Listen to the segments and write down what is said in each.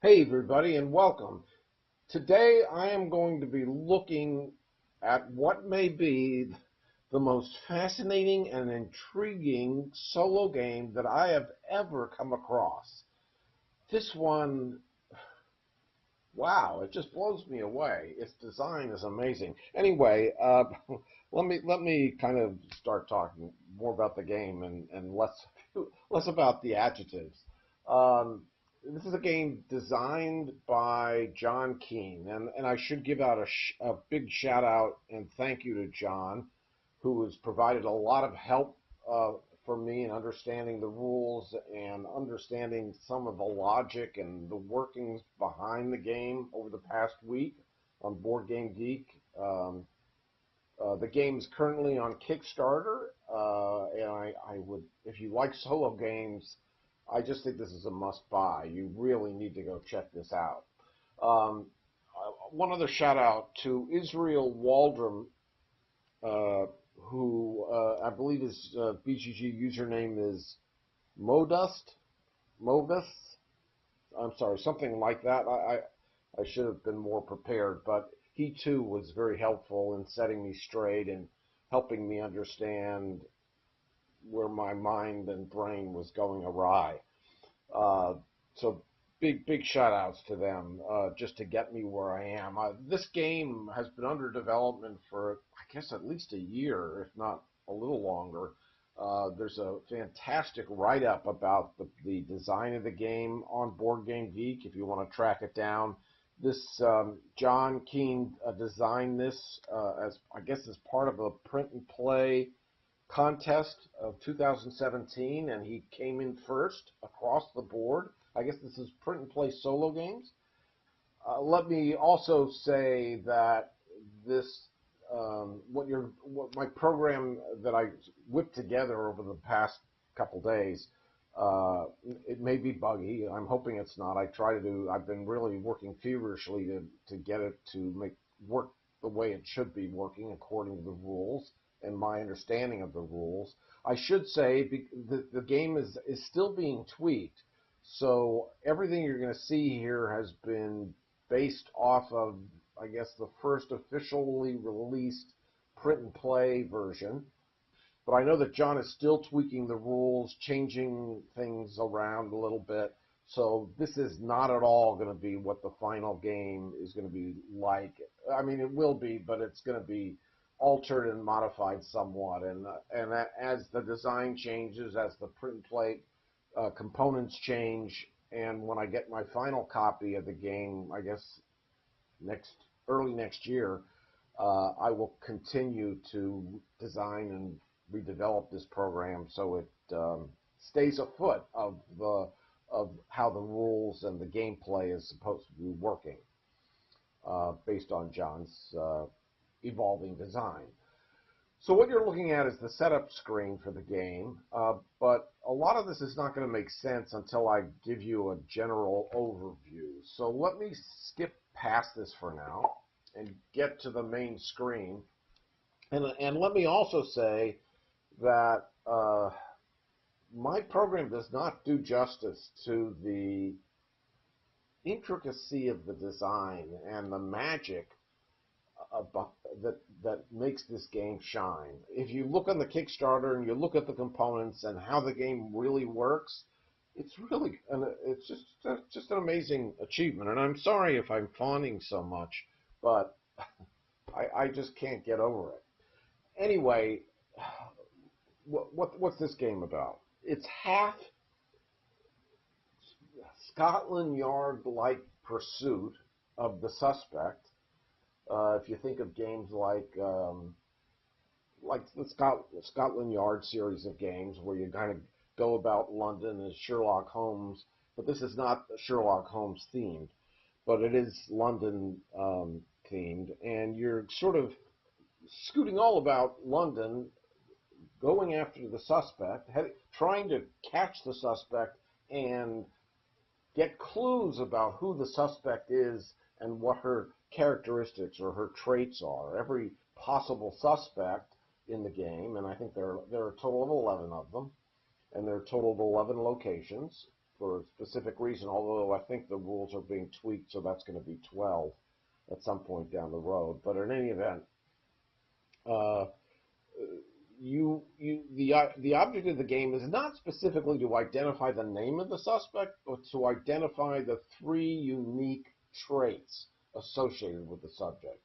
Hey everybody and welcome. Today I am going to be looking at what may be the most fascinating and intriguing solo game that I have ever come across. This one, wow, it just blows me away. Its design is amazing. Anyway, let me kind of start talking more about the game and less about the adjectives. Um, this is a game designed by John Keane, and I should give out a big shout out and thank you to John, who has provided a lot of help for me in understanding the rules and understanding some of the logic and the workings behind the game over the past week on Board Game Geek. The game is currently on Kickstarter, and I would, if you like solo games, I just think this is a must-buy. You really need to go check this out. Um, One other shout out to Israel Waldron, uh, who I believe his BGG username is Modust, Mogus. I'm sorry, something like that. I should have been more prepared, but he too was very helpful in setting me straight and helping me understand where my mind and brain was going awry. Uh, so big shout outs to them just to get me where I am. This game has been under development for, I guess, at least a year, if not a little longer. There's a fantastic write-up about the design of the game on Board Game Geek if you want to track it down. This John Keane designed this as, I guess, as part of a print and play contest of 2017, and he came in first across the board. I guess this is print and play solo games. Let me also say that this what my program that I whipped together over the past couple days, it may be buggy. I'm hoping it's not. I've been really working feverishly to get it to work the way it should be working according to the rules and my understanding of the rules. I should say the game is still being tweaked, so everything you're going to see here has been based off of, I guess, the first officially released print and play version. But I know that John is still tweaking the rules, changing things around a little bit. So this is not at all going to be what the final game is going to be like. I mean, it will be, but it's going to be altered and modified somewhat. And as the design changes, as the print and play components change, and when I get my final copy of the game, I guess early next year, I will continue to design and redevelop this program so it stays afoot of how the rules and the gameplay is supposed to be working, based on John's evolving design. So what you're looking at is the setup screen for the game, but a lot of this is not going to make sense until I give you a general overview. So let me skip past this for now and get to the main screen. And let me also say that my program does not do justice to the intricacy of the design and the magic that makes this game shine. If you look on the Kickstarter and you look at the components and how the game really works, it's just an amazing achievement. And I'm sorry if I'm fawning so much, but I just can't get over it. Anyway, what's this game about? It's half Scotland Yard-like pursuit of the suspect. If you think of games like the Scotland Yard series of games, where you kind of go about London as Sherlock Holmes, but this is not Sherlock Holmes themed, but it is London themed, and you're sort of scooting all about London, going after the suspect, trying to catch the suspect and get clues about who the suspect is and what her characteristics or her traits are. Every possible suspect in the game, and I think there are a total of 11 of them, and there are a total of 11 locations for a specific reason, although I think the rules are being tweaked, so that's going to be 12 at some point down the road. But in any event, uh, the object of the game is not specifically to identify the name of the suspect, but to identify the three unique traits associated with the subject.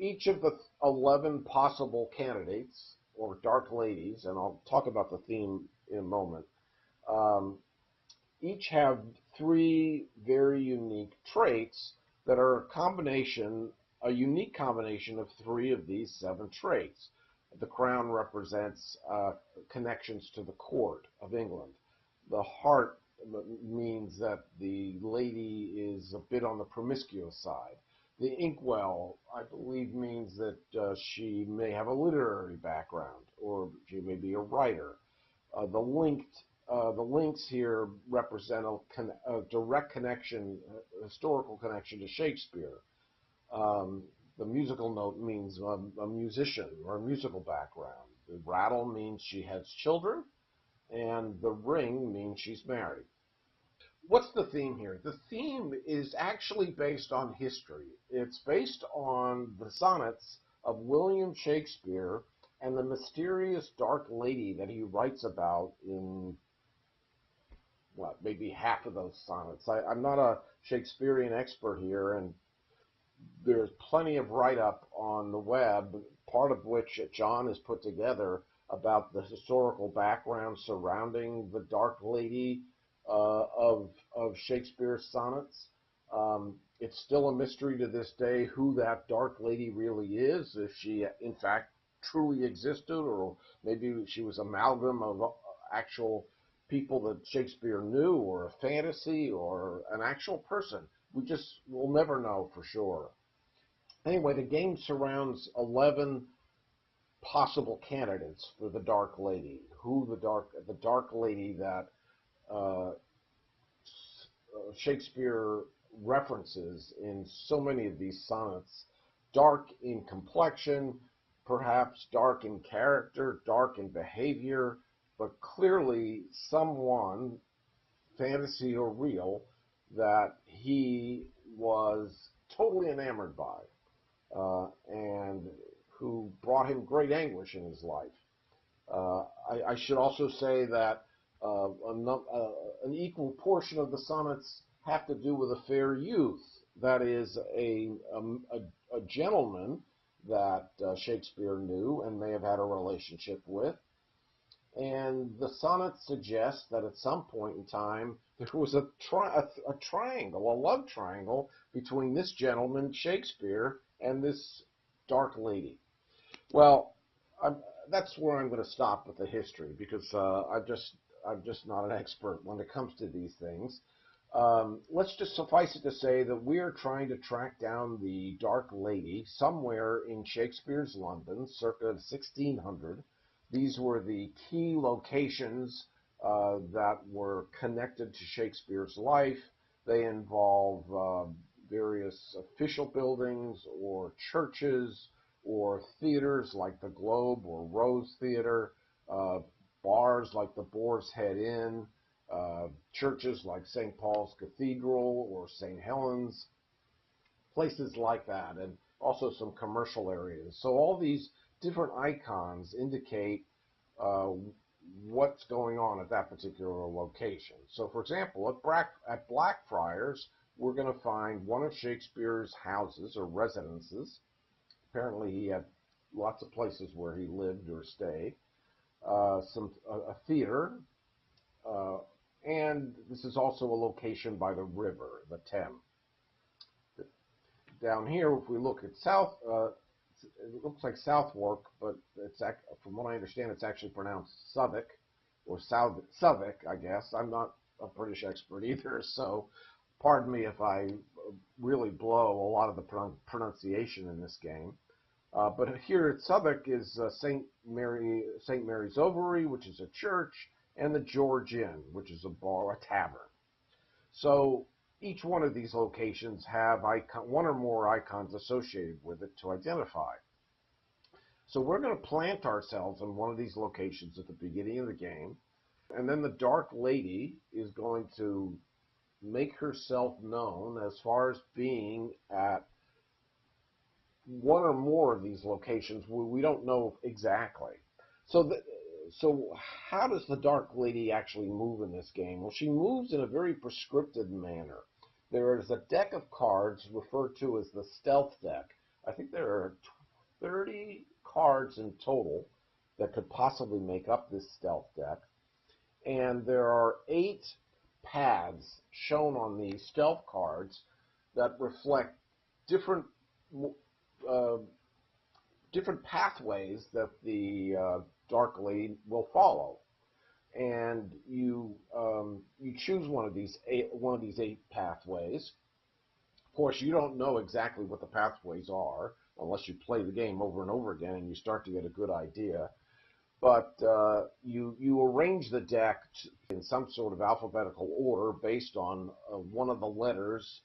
Each of the 11 possible candidates or dark ladies, and I'll talk about the theme in a moment, um, each have three very unique traits that are a unique combination of three of these 7 traits. The crown represents connections to the court of England. The heart means that the lady is a bit on the promiscuous side. The inkwell, I believe, means that she may have a literary background, or she may be a writer. The links here represent a direct connection, a historical connection to Shakespeare. The musical note means a musician or a musical background. The rattle means she has children, and the ring means she's married. What's the theme here? The theme is actually based on history. It's based on the sonnets of William Shakespeare and the mysterious dark lady that he writes about in, what, maybe half of those sonnets. I'm not a Shakespearean expert here, and there's plenty of write-up on the web, part of which John has put together about the historical background surrounding the Dark Lady of Shakespeare's sonnets. It's still a mystery to this day who that Dark Lady really is, if she in fact truly existed, or maybe she was amalgam of actual people that Shakespeare knew, or a fantasy, or an actual person. We'll never know for sure. Anyway, the game surrounds 11 possible candidates for the Dark Lady. The Dark Lady that uh, Shakespeare references in so many of these sonnets. Dark in complexion, perhaps dark in character, dark in behavior, but clearly someone, fantasy or real, that he was totally enamored by, and who brought him great anguish in his life. I should also say that an equal portion of the sonnets have to do with a fair youth. That is, a gentleman that Shakespeare knew and may have had a relationship with. And the sonnets suggest that at some point in time there was a triangle, a love triangle between this gentleman, Shakespeare, and this dark lady. Well, that's where I'm going to stop with the history, because I'm just not an expert when it comes to these things. Let's just suffice it to say that we are trying to track down the Dark Lady somewhere in Shakespeare's London, circa 1600. These were the key locations that were connected to Shakespeare's life. They involve various official buildings or churches or theaters like the Globe or Rose Theater, bars like the Boar's Head Inn, churches like St. Paul's Cathedral or St. Helens, places like that, and also some commercial areas. So all these different icons indicate uh, what's going on at that particular location. So, for example, at Blackfriars, we're going to find one of Shakespeare's houses or residences. Apparently, he had lots of places where he lived or stayed. A theater, uh, and this is also a location by the river, the Thames. Down here, if we look at it looks like Southwark, but from what I understand, it's actually pronounced Southwark, or Southwark, I guess. I'm not a British expert either, so pardon me if I really blow a lot of the pronunciation in this game. But here at Southwark is St. Mary's Ovary, which is a church, and the George Inn, which is a bar, a tavern. So each one of these locations have one or more icons associated with it to identify. So we're going to plant ourselves in one of these locations at the beginning of the game. And then the Dark Lady is going to make herself known as far as being at one or more of these locations where we don't know exactly. So, so how does the Dark Lady actually move in this game? Well, she moves in a very prescriptive manner. There is a deck of cards referred to as the stealth deck. I think there are 30 cards in total that could possibly make up this stealth deck. And there are 8 paths shown on these stealth cards that reflect different uh, different pathways that the Dark Lady will follow, and you choose one of these 8 pathways. Of course, you don't know exactly what the pathways are unless you play the game over and over again, and you start to get a good idea. But you arrange the deck in some sort of alphabetical order based on one of the letters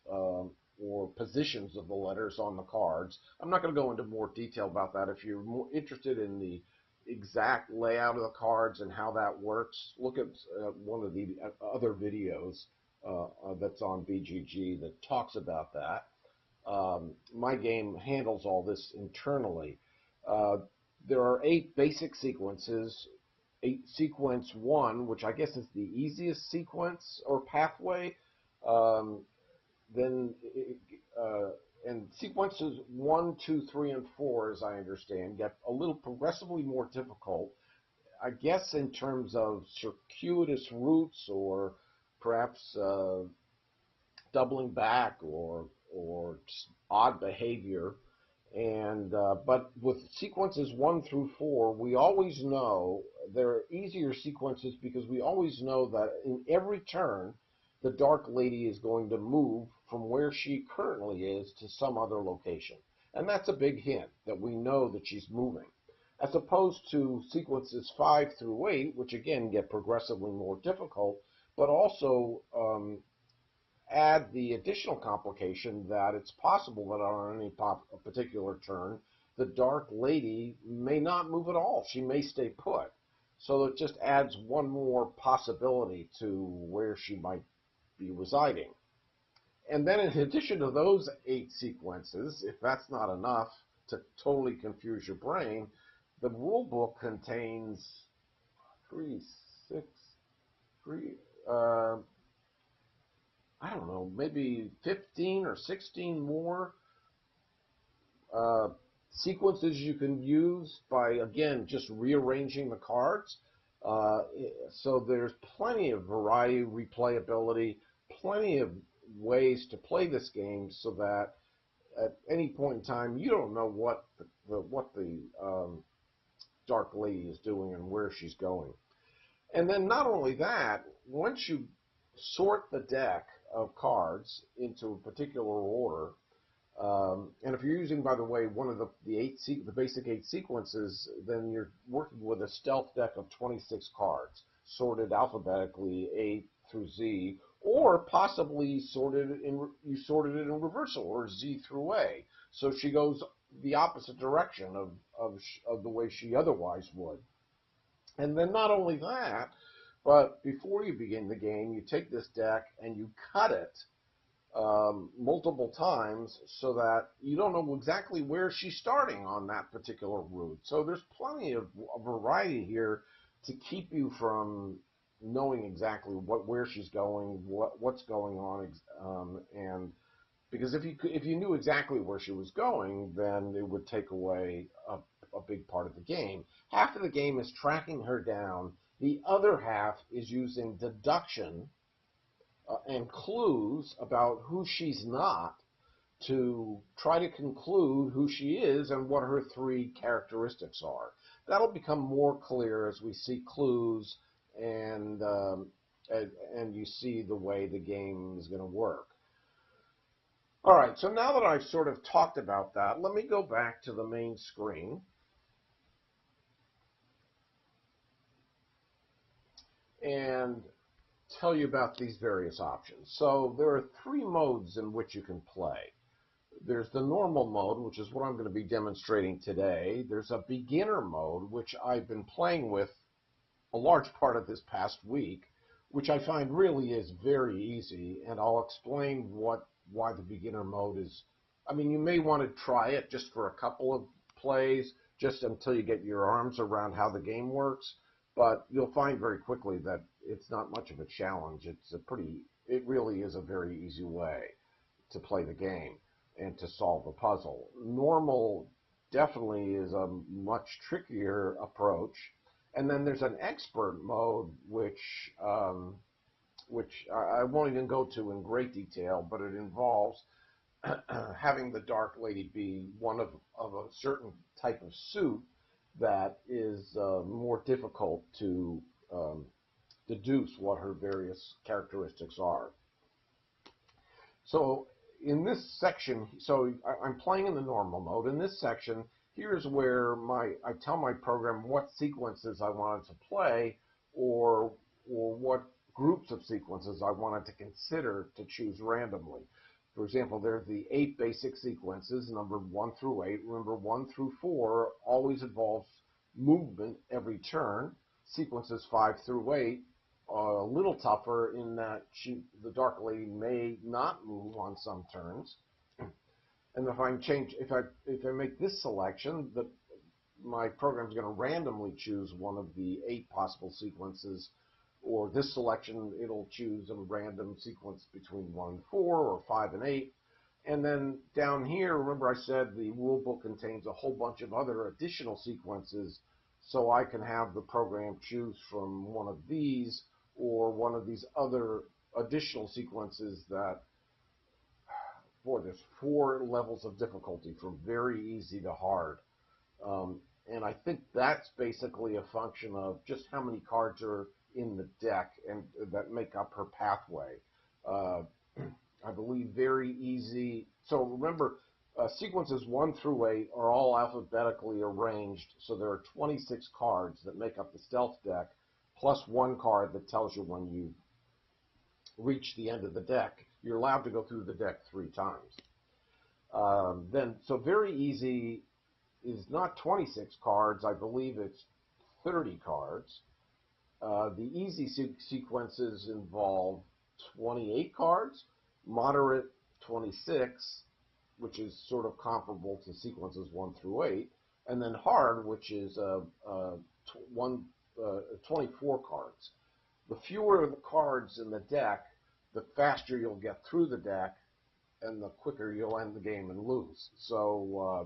or positions of the letters on the cards. I'm not going to go into more detail about that. If you're more interested in the exact layout of the cards and how that works, look at one of the other videos that's on BGG that talks about that. My game handles all this internally. Uh, there are 8 basic sequences. Sequence 1, which I guess is the easiest sequence or pathway. Um, then and sequences 1, 2, 3, and 4, as I understand, get a little progressively more difficult. I guess in terms of circuitous routes or perhaps doubling back or odd behavior. And but with sequences 1 through 4, we always know they're easier sequences because we always know that in every turn, the Dark Lady is going to move from where she currently is to some other location. And that's a big hint that we know that she's moving. As opposed to sequences 5 through 8, which again get progressively more difficult, but also add the additional complication that it's possible that on any particular turn, the Dark Lady may not move at all. She may stay put. So it just adds one more possibility to where she might be residing. And then in addition to those 8 sequences, if that's not enough to totally confuse your brain, the rule book contains 3, 6, 3, I don't know, maybe 15 or 16 more uh, sequences you can use by, again, just rearranging the cards. Uh, so there's plenty of variety, replayability, plenty of ways to play this game so that at any point in time you don't know what the Dark Lady is doing and where she's going. And then not only that, once you sort the deck of cards into a particular order, and if you're using, by the way, one of the basic 8 sequences, then you're working with a stealth deck of 26 cards, sorted alphabetically A through Z, or possibly you sorted it in reversal, or Z through A. So she goes the opposite direction of the way she otherwise would. And then not only that, but before you begin the game, you take this deck and you cut it multiple times so that you don't know exactly where she's starting on that particular route. So there's plenty of variety here to keep you from knowing exactly where she's going, what's going on, and because if you knew exactly where she was going, then it would take away a big part of the game. Half of the game is tracking her down. The other half is using deduction and clues about who she's not to try to conclude who she is and what her 3 characteristics are. That'll become more clear as we see clues and you see the way the game is going to work. All right, so now that I've sort of talked about that, let me go back to the main screen. And tell you about these various options. So there are 3 modes in which you can play. There's the normal mode, which is what I'm going to be demonstrating today. There's a beginner mode, which I've been playing with a large part of this past week, which I find really is very easy, and I'll explain why the beginner mode is. I mean, you may want to try it just for a couple of plays, just until you get your arms around how the game works, but you'll find very quickly that it's not much of a challenge. It really is a very easy way to play the game and to solve a puzzle. Normal definitely is a much trickier approach. And then there's an expert mode, which I won't even go to in great detail, but it involves having the Dark Lady be one of a certain type of suit that is more difficult to deduce what her various characteristics are. So in this section, I'm playing in the normal mode. In this section, here's where I tell my program what sequences I wanted to play, or what groups of sequences I wanted to consider to choose randomly. For example, there's the 8 basic sequences, numbered 1 through 8. Remember, 1 through 4 always involves movement every turn. Sequences 5 through 8 are a little tougher in that the Dark Lady may not move on some turns. And if I make this selection, my program is going to randomly choose one of the 8 possible sequences, or this selection, it'll choose a random sequence between 1 and 4, or 5 and 8. And then down here, remember I said the rule book contains a whole bunch of other additional sequences, so I can have the program choose from one of these or one of these other additional sequences that, boy, there's 4 levels of difficulty from very easy to hard. And I think that's basically a function of just how many cards are in the deck and that make up her pathway. I believe very easy. So remember, sequences 1 through 8 are all alphabetically arranged, so there are 26 cards that make up the stealth deck, plus 1 card that tells you when you reach the end of the deck. You're allowed to go through the deck 3 times. So very easy is not 26 cards. I believe it's 30 cards. The easy sequences involve 28 cards, moderate 26, which is sort of comparable to sequences 1 through 8, and then hard, which is 24 cards. The fewer the cards in the deck, the faster you'll get through the deck, and the quicker you'll end the game and lose. So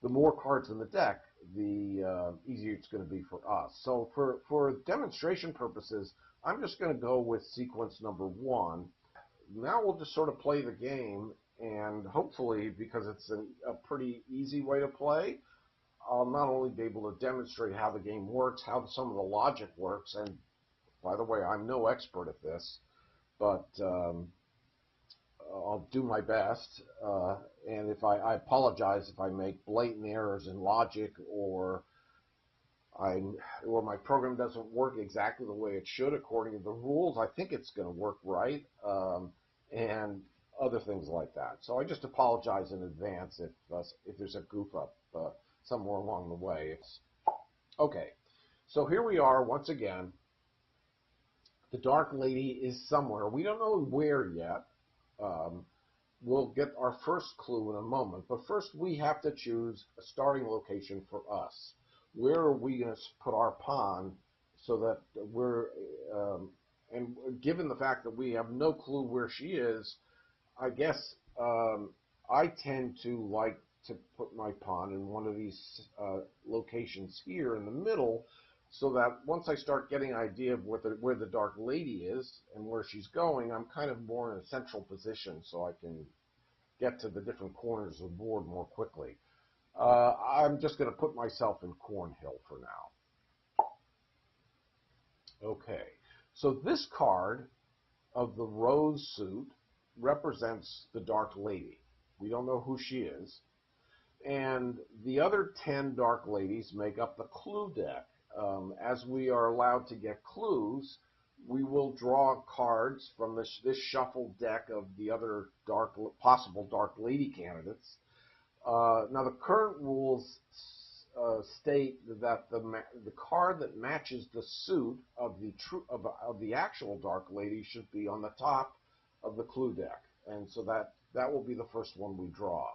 the more cards in the deck, the easier it's going to be for us. So for demonstration purposes, I'm just going to go with sequence number 1. Now we'll just sort of play the game, and hopefully, because it's a pretty easy way to play, I'll not only be able to demonstrate how the game works, how some of the logic works, and by the way, I'm no expert at this, but I'll do my best, and if I apologize if I make blatant errors in logic, or my program doesn't work exactly the way it should according to the rules. I think it's going to work right, and other things like that. So I just apologize in advance if there's a goof up somewhere along the way. Okay, so here we are once again. The Dark Lady is somewhere. We don't know where yet. We'll get our first clue in a moment, but first we have to choose a starting location for us. Where are we going to put our pawn so that and given the fact that we have no clue where she is, I guess I tend to like to put my pawn in one of these locations here in the middle, so that once I start getting an idea of where the Dark Lady is and where she's going, I'm kind of more in a central position so I can get to the different corners of the board more quickly. I'm just going to put myself in Cornhill for now. Okay, so this card of the Rose suit represents the Dark Lady. We don't know who she is. And the other 10 Dark Ladies make up the clue deck. As we are allowed to get clues, we will draw cards from this shuffled deck of the other possible Dark Lady candidates. Now, the current rules state that the card that matches the suit of the actual Dark Lady should be on the top of the clue deck, and so that will be the first one we draw.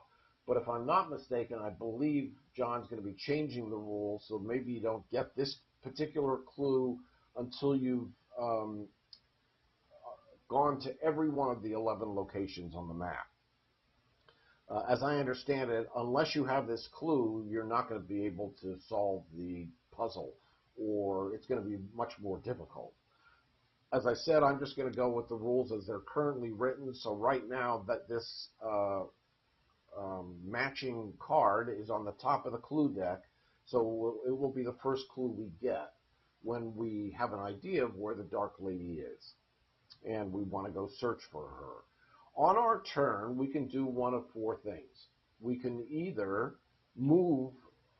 But if I'm not mistaken, I believe John's going to be changing the rules, so maybe you don't get this particular clue until you've gone to every one of the 11 locations on the map. As I understand it, unless you have this clue, you're not going to be able to solve the puzzle, or it's going to be much more difficult. As I said, I'm just going to go with the rules as they're currently written. So right now, that this matching card is on the top of the clue deck, so it will be the first clue we get when we have an idea of where the Dark Lady is, and we want to go search for her. On our turn, we can do one of four things. We can either move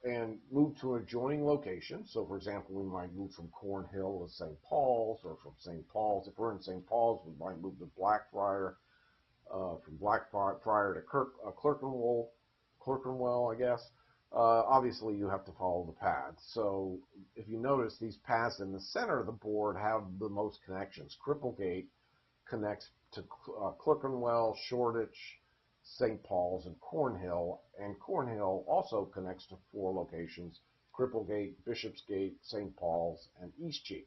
to an adjoining location. So, for example, we might move from Cornhill to St. Paul's, or from St. Paul's. If we're in St. Paul's, we might move to Blackfriar, from Blackfriar to Clerkenwell, I guess. Obviously, you have to follow the paths. So, if you notice, these paths in the center of the board have the most connections. Cripplegate connects to Clerkenwell, Shoreditch, St. Paul's, and Cornhill also connects to four locations: Cripplegate, Bishopsgate, St. Paul's, and Eastcheap.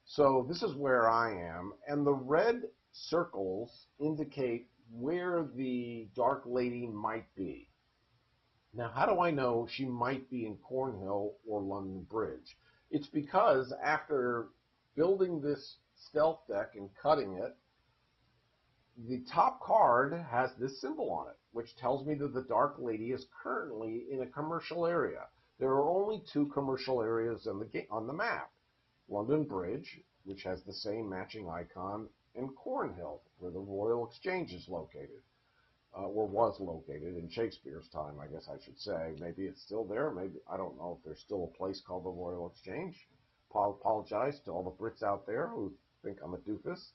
So this is where I am, and the red circles indicate where the Dark Lady might be. Now, how do I know she might be in Cornhill or London Bridge? It's because after building this stealth deck and cutting it, the top card has this symbol on it, which tells me that the Dark Lady is currently in a commercial area. There are only two commercial areas on the map: London Bridge, which has the same matching icon, and Cornhill, where the Royal Exchange is located, or was located in Shakespeare's time, I guess I should say. Maybe it's still there. Maybe, I don't know if there's still a place called the Royal Exchange. Apologize to all the Brits out there who think I'm a doofus.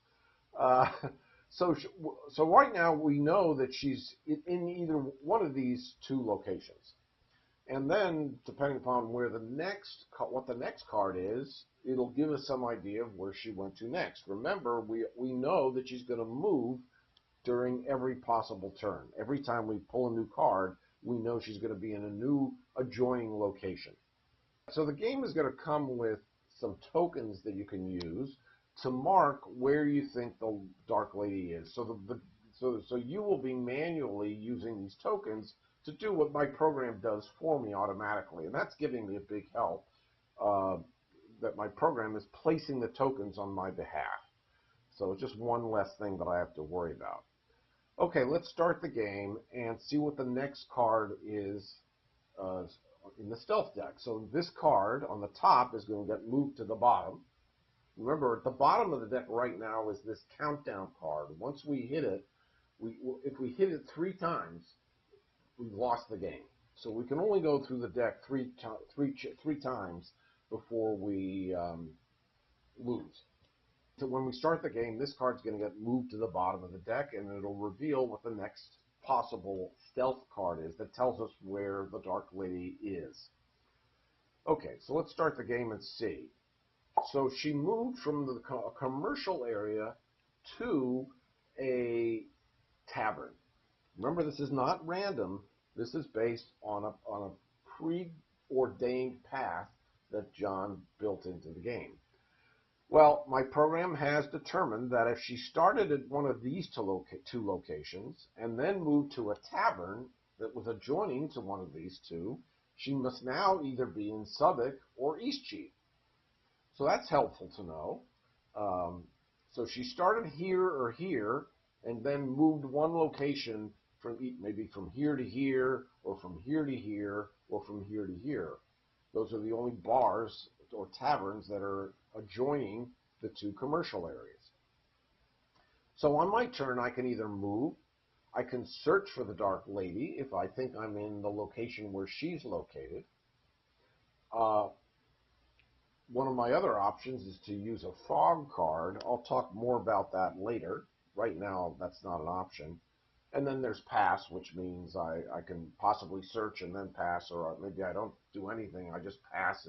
So right now we know that she's in either one of these two locations. And then, depending upon what the next card is, it'll give us some idea of where she went to next. Remember, we know that she's going to move during every possible turn. Every time we pull a new card, we know she's going to be in a new adjoining location. So the game is going to come with some tokens that you can use to mark where you think the Dark Lady is. So you will be manually using these tokens to do what my program does for me automatically, and that's giving me a big help, that my program is placing the tokens on my behalf. So it's just one less thing that I have to worry about. Okay, let's start the game and see what the next card is in the stealth deck. So this card on the top is going to get moved to the bottom. Remember, at the bottom of the deck right now is this countdown card. Once we hit it, if we hit it 3 times, we've lost the game. So we can only go through the deck three times before we lose. So when we start the game, this card's going to get moved to the bottom of the deck, and it'll reveal what the next possible stealth card is that tells us where the Dark Lady is. Okay, so let's start the game and see. So she moved from the commercial area to a tavern. Remember, this is not random. This is based on a preordained path that John built into the game. Well, my program has determined that if she started at one of these two locations and then moved to a tavern that was adjoining to one of these two, she must now either be in Southwark or Eastcheap. So that's helpful to know. So she started here or here and then moved one location maybe from here to here, or from here to here, or from here to here. Those are the only bars or taverns that are adjoining the two commercial areas. So on my turn, I can either move, I can search for the Dark Lady if I think I'm in the location where she's located. One of my other options is to use a fog card. I'll talk more about that later. Right now, that's not an option. And then there's pass, which means I can possibly search and then pass, or maybe I don't do anything. I just pass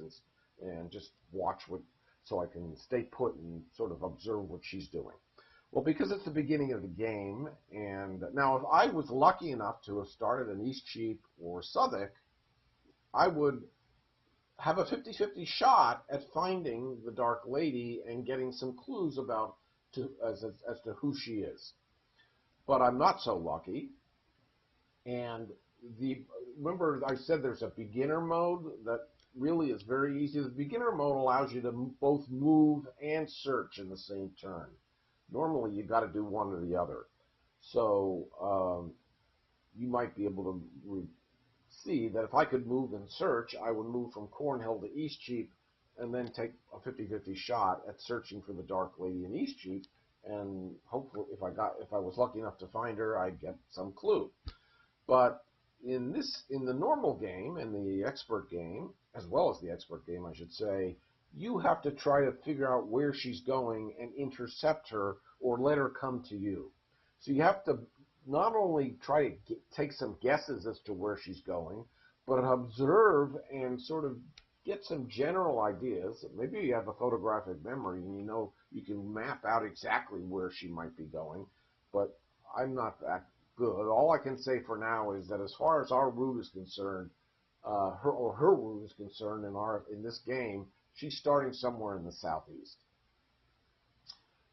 and just watch what, so I can stay put and sort of observe what she's doing. Well, because it's the beginning of the game, and now if I was lucky enough to have started an Eastcheap or Southwark, I would have a 50-50 shot at finding the Dark Lady and getting some clues about as to who she is. But I'm not so lucky. And remember I said there's a beginner mode that really is very easy. The beginner mode allows you to both move and search in the same turn. Normally you got to do one or the other. So you might be able to see that if I could move and search, I would move from Cornhill to Eastcheap and then take a 50-50 shot at searching for the Dark Lady in Eastcheap, and hopefully if I was lucky enough to find her, I'd get some clue. But in the normal game, in the expert game, as well as the expert game, I should say, you have to try to figure out where she's going and intercept her or let her come to you. So you have to not only try to take some guesses as to where she's going, but observe and sort of get some general ideas. Maybe you have a photographic memory and you know you can map out exactly where she might be going, but I'm not that good. All I can say for now is that as far as our route is concerned, her route is concerned in this game, she's starting somewhere in the southeast.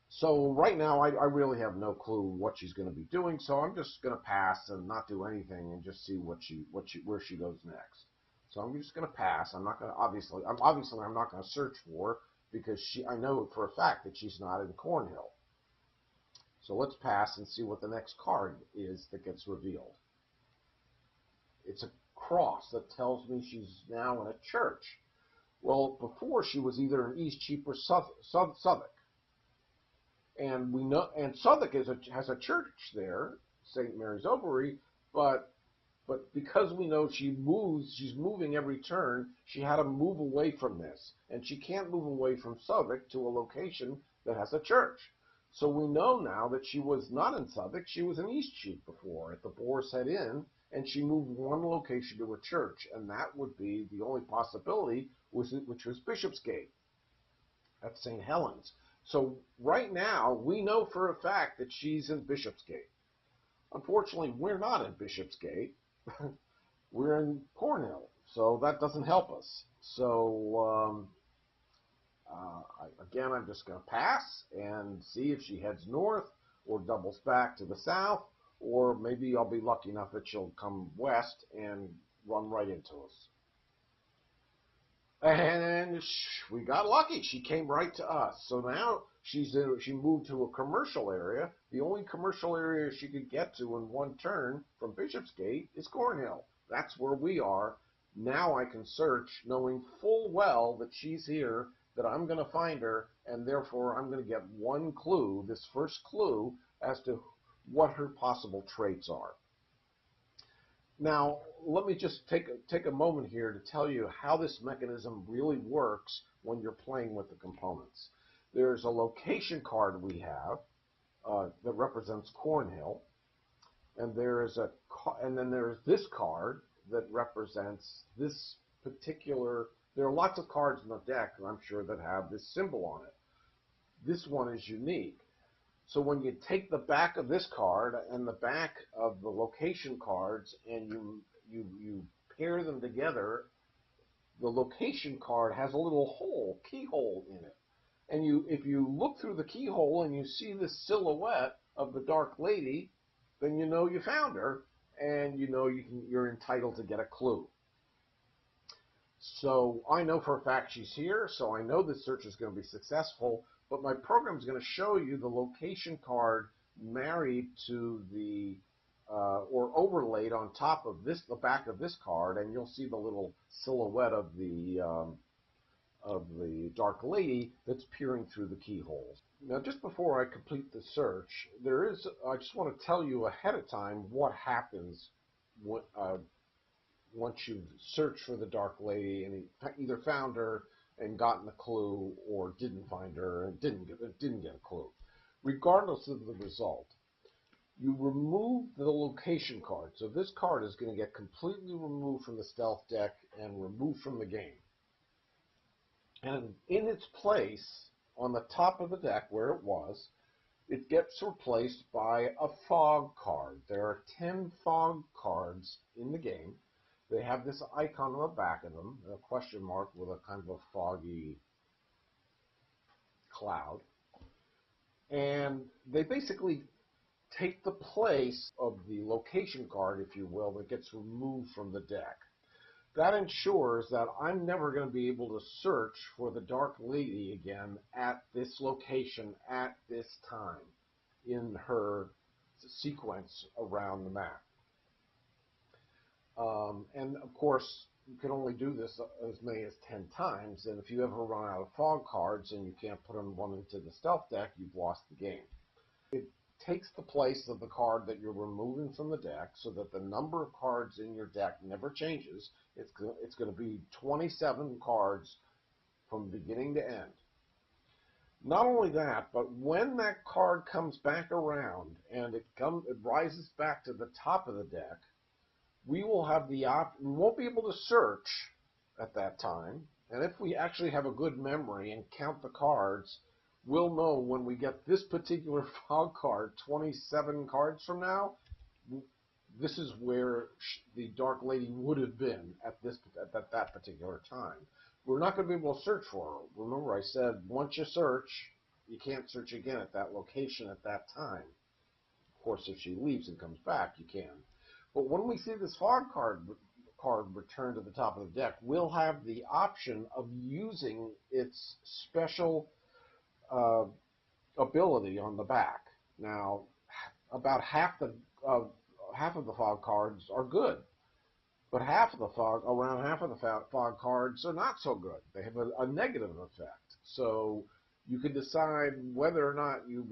So right now, I really have no clue what she's going to be doing. So I'm just going to pass and not do anything and just see where she goes next. So I'm just going to pass. I'm not going to obviously I'm not going to search for her because I know for a fact that she's not in Cornhill. So let's pass and see what the next card is that gets revealed. It's a cross that tells me she's now in a church. Well, before she was either in Eastcheap or Southwark. And we know, and Southwark has a church there, St. Mary's Overy, but because we know she's moving every turn, she had to move away from this, and she can't move away from Southwark to a location that has a church. So we know now that she was not in Southwark, she was in Eastcheap before, at the Boar's Head Inn, and she moved one location to a church, and that would be the only possibility, which was Bishopsgate at St. Helens. So right now, we know for a fact that she's in Bishopsgate. Unfortunately, we're not in Bishopsgate. We're in Cornhill, so that doesn't help us. So again, I'm just going to pass and see if she heads north or doubles back to the south, or maybe I'll be lucky enough that she'll come west and run right into us. And we got lucky. She came right to us. So now she moved to a commercial area. The only commercial area she could get to in one turn from Bishopsgate is Cornhill. That's where we are. Now I can search knowing full well that she's here, that I'm going to find her, and therefore I'm going to get one clue, this first clue, as to what her possible traits are. Now, let me just take a moment here to tell you how this mechanism really works when you're playing with the components. There's a location card we have that represents Cornhill, and then there's this card that represents this particular. There are lots of cards in the deck, I'm sure, that have this symbol on it. This one is unique. So when you take the back of this card and the back of the location cards and you pair them together, the location card has a little keyhole in it. And if you look through the keyhole and you see this silhouette of the Dark Lady, then you know you found her, and you know you're entitled to get a clue. So I know for a fact she's here, so I know this search is going to be successful. But my program is going to show you the location card married to or overlaid on top of the back of this card, and you'll see the little silhouette of the Dark Lady that's peering through the keyholes. Now, just before I complete the search, I just want to tell you ahead of time what happens once you've searched for the Dark Lady and either found her and gotten a clue, or didn't find her and didn't get a clue. Regardless of the result, you remove the location card. So this card is going to get completely removed from the stealth deck and removed from the game. And in its place, on the top of the deck where it was, it gets replaced by a fog card. There are 10 fog cards in the game. They have this icon on the back of them, a question mark with a kind of a foggy cloud. And they basically take the place of the location card, if you will, that gets removed from the deck. That ensures that I'm never going to be able to search for the Dark Lady again at this location at this time in her sequence around the map. And of course, you can only do this as many as 10 times, and if you ever run out of fog cards and you can't put one into the stealth deck, you've lost the game. It takes the place of the card that you're removing from the deck so that the number of cards in your deck never changes. It's going to be 27 cards from beginning to end. Not only that, but when that card comes back around and it rises back to the top of the deck, we will have we won't be able to search at that time. And if we actually have a good memory and count the cards, we'll know when we get this particular fog card 27 cards from now, this is where the Dark Lady would have been at that particular time. We're not going to be able to search for her. Remember, I said once you search, you can't search again at that location at that time. Of course, if she leaves and comes back, you can. But when we see this fog card return to the top of the deck, we'll have the option of using its special ability on the back. Now, about half of the fog cards are good, but around half of the fog cards are not so good. They have a negative effect. So you can decide whether or not you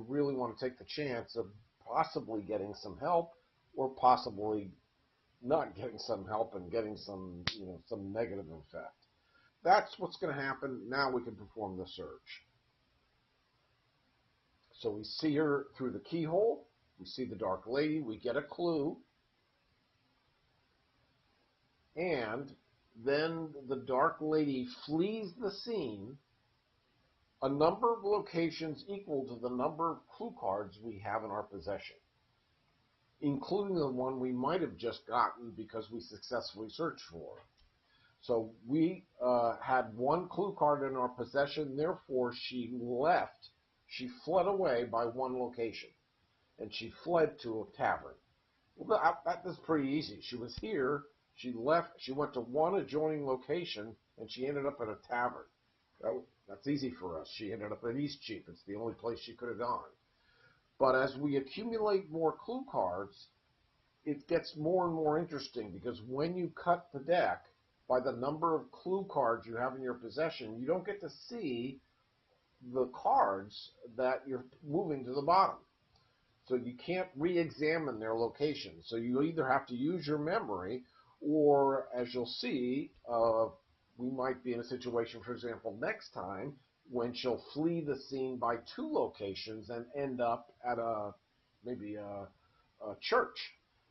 really want to take the chance of possibly getting some help, or possibly not getting some help and getting some negative effect. That's what's going to happen. Now we can perform the search. So we see her through the keyhole. We see the Dark Lady. We get a clue. And then the Dark Lady flees the scene a number of locations equal to the number of clue cards we have in our possession, including the one we might have just gotten because we successfully searched for. So we had one clue card in our possession, therefore she fled away by one location, and she fled to a tavern. Well, that was pretty easy. She was here, she left, she went to one adjoining location, and she ended up at a tavern. That's easy for us. She ended up at Eastcheap. It's the only place she could have gone. But as we accumulate more clue cards, it gets more and more interesting, because when you cut the deck by the number of clue cards you have in your possession, you don't get to see the cards that you're moving to the bottom. So you can't re-examine their location. So you either have to use your memory, or as you'll see, we might be in a situation, for example, next time, when she'll flee the scene by two locations and end up at maybe a church.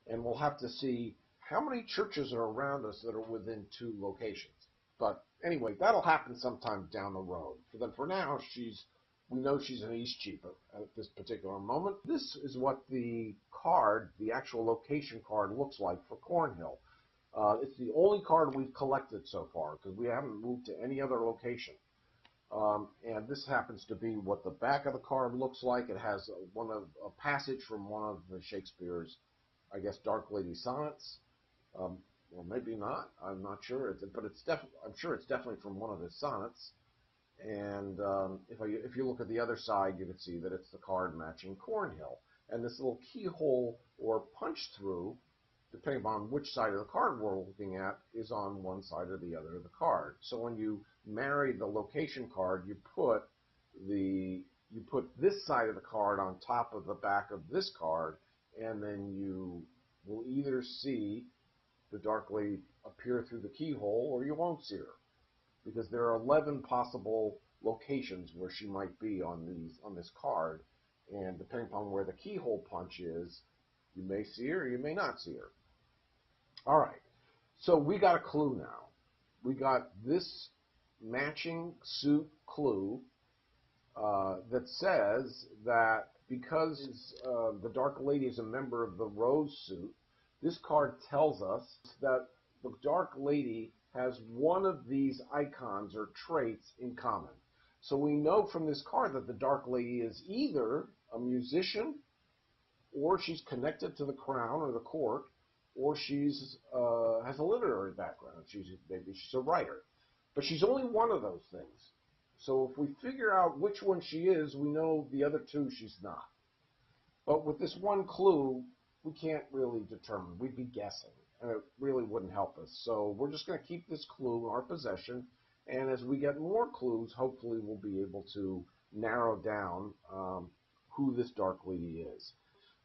And we'll have to see how many churches are around us that are within two locations. But anyway, that'll happen sometime down the road. For now, we know she's in Eastcheap at this particular moment. This is what the actual location card, looks like for Cornhill. It's the only card we've collected so far, because we haven't moved to any other location. And this happens to be what the back of the card looks like. It has a passage from one of the Shakespeare's, I guess, Dark Lady sonnets. Or maybe not. I'm not sure. I'm sure it's definitely from one of his sonnets. And if you look at the other side, you can see that it's the card matching Cornhill. And this little keyhole or punch through, depending upon which side of the card we're looking at, is on one side or the other of the card. So when you marry the location card, you put this side of the card on top of the back of this card, and then you will either see the Dark Lady appear through the keyhole, or you won't see her, because there are 11 possible locations where she might be on this card, And depending upon where the keyhole punch is, you may see her or you may not see her. All right, so we got a clue now. We got this matching suit clue that says that because the Dark Lady is a member of the Rose suit, this card tells us that the Dark Lady has one of these icons or traits in common. So we know from this card that the Dark Lady is either a musician, or she's connected to the crown or the court, or she's has a literary background. Maybe she's a writer. But she's only one of those things. So if we figure out which one she is, we know the other two she's not. But with this one clue, we can't really determine. We'd be guessing, and it really wouldn't help us. So we're just going to keep this clue in our possession, and as we get more clues, hopefully we'll be able to narrow down who this Dark Lady is.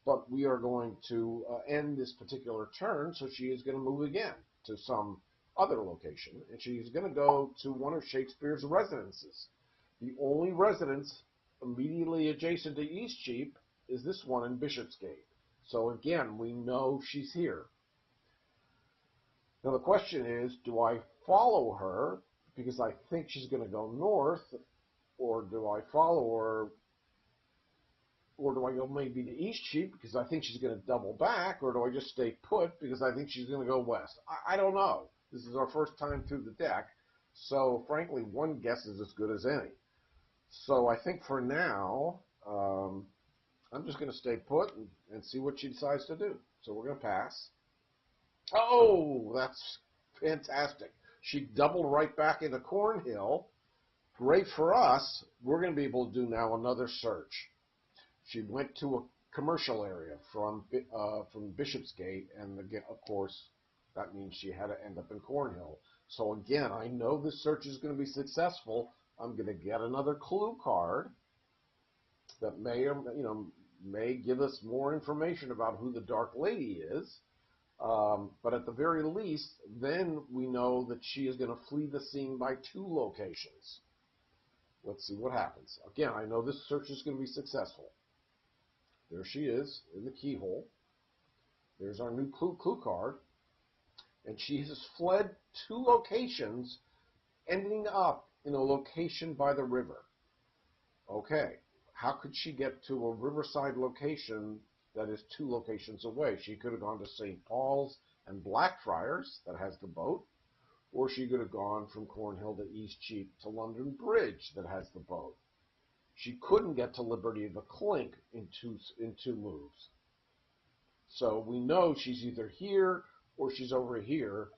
But we are going to end this particular turn, so she is going to move again to some other location, and she's going to go to one of Shakespeare's residences. The only residence immediately adjacent to Eastcheap is this one in Bishopsgate. So again, we know she's here. Now the question is, do I follow her because I think she's going to go north, or do I follow her, or do I go maybe to Eastcheap because I think she's going to double back, or do I just stay put because I think she's going to go west? I don't know. This is our first time through the deck, so frankly, one guess is as good as any. So I think for now, I'm just going to stay put and see what she decides to do. So we're going to pass. Oh, that's fantastic. She doubled right back into Cornhill. Great for us. We're going to be able to do now another search. She went to a commercial area from Bishopsgate, and again, of course, that means she had to end up in Cornhill. So again, I know this search is going to be successful. I'm going to get another clue card that may give us more information about who the Dark Lady is. But at the very least, then we know that she is going to flee the scene by 2 locations. Let's see what happens. Again, I know this search is going to be successful. There she is in the keyhole. There's our new clue card. And she has fled 2 locations, ending up in a location by the river. Okay, how could she get to a riverside location that is 2 locations away? She could have gone to St. Paul's and Blackfriars, that has the boat, or she could have gone from Cornhill to Eastcheap to London Bridge, that has the boat. She couldn't get to Liberty of the Clink in two moves. So we know she's either here or she's over here.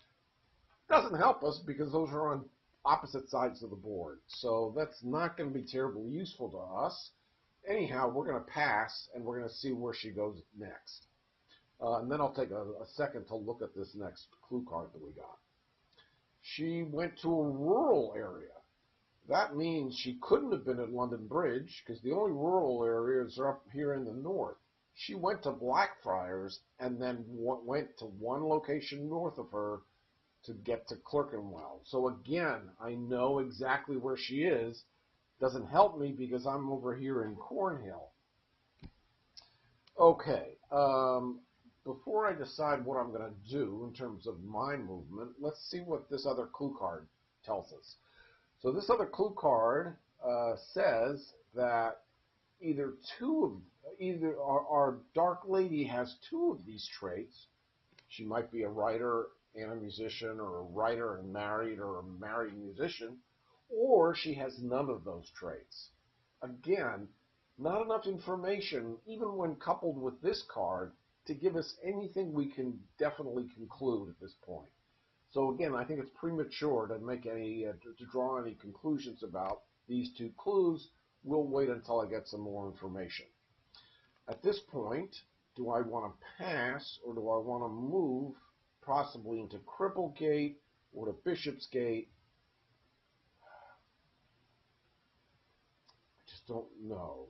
Doesn't help us because those are on opposite sides of the board. So that's not going to be terribly useful to us. Anyhow, we're going to pass, and we're going to see where she goes next. And then I'll take a second to look at this next clue card that we got. She went to a rural area. That means she couldn't have been at London Bridge because the only rural areas are up here in the north. She went to Blackfriars and then went to one location north of her to get to Clerkenwell. So again, I know exactly where she is. Doesn't help me because I'm over here in Cornhill. Okay, before I decide what I'm going to do in terms of my movement, let's see what this other clue card tells us. So this other clue card says that either our Dark Lady has 2 of these traits. She might be a writer and a musician, or a writer and married, or a married musician, or she has none of those traits. Again, not enough information, even when coupled with this card, to give us anything we can definitely conclude at this point. So again, I think it's premature to make to draw any conclusions about these 2 clues. We'll wait until I get some more information. At this point, do I want to pass, or do I want to move possibly into Cripplegate or to Bishopsgate? I just don't know.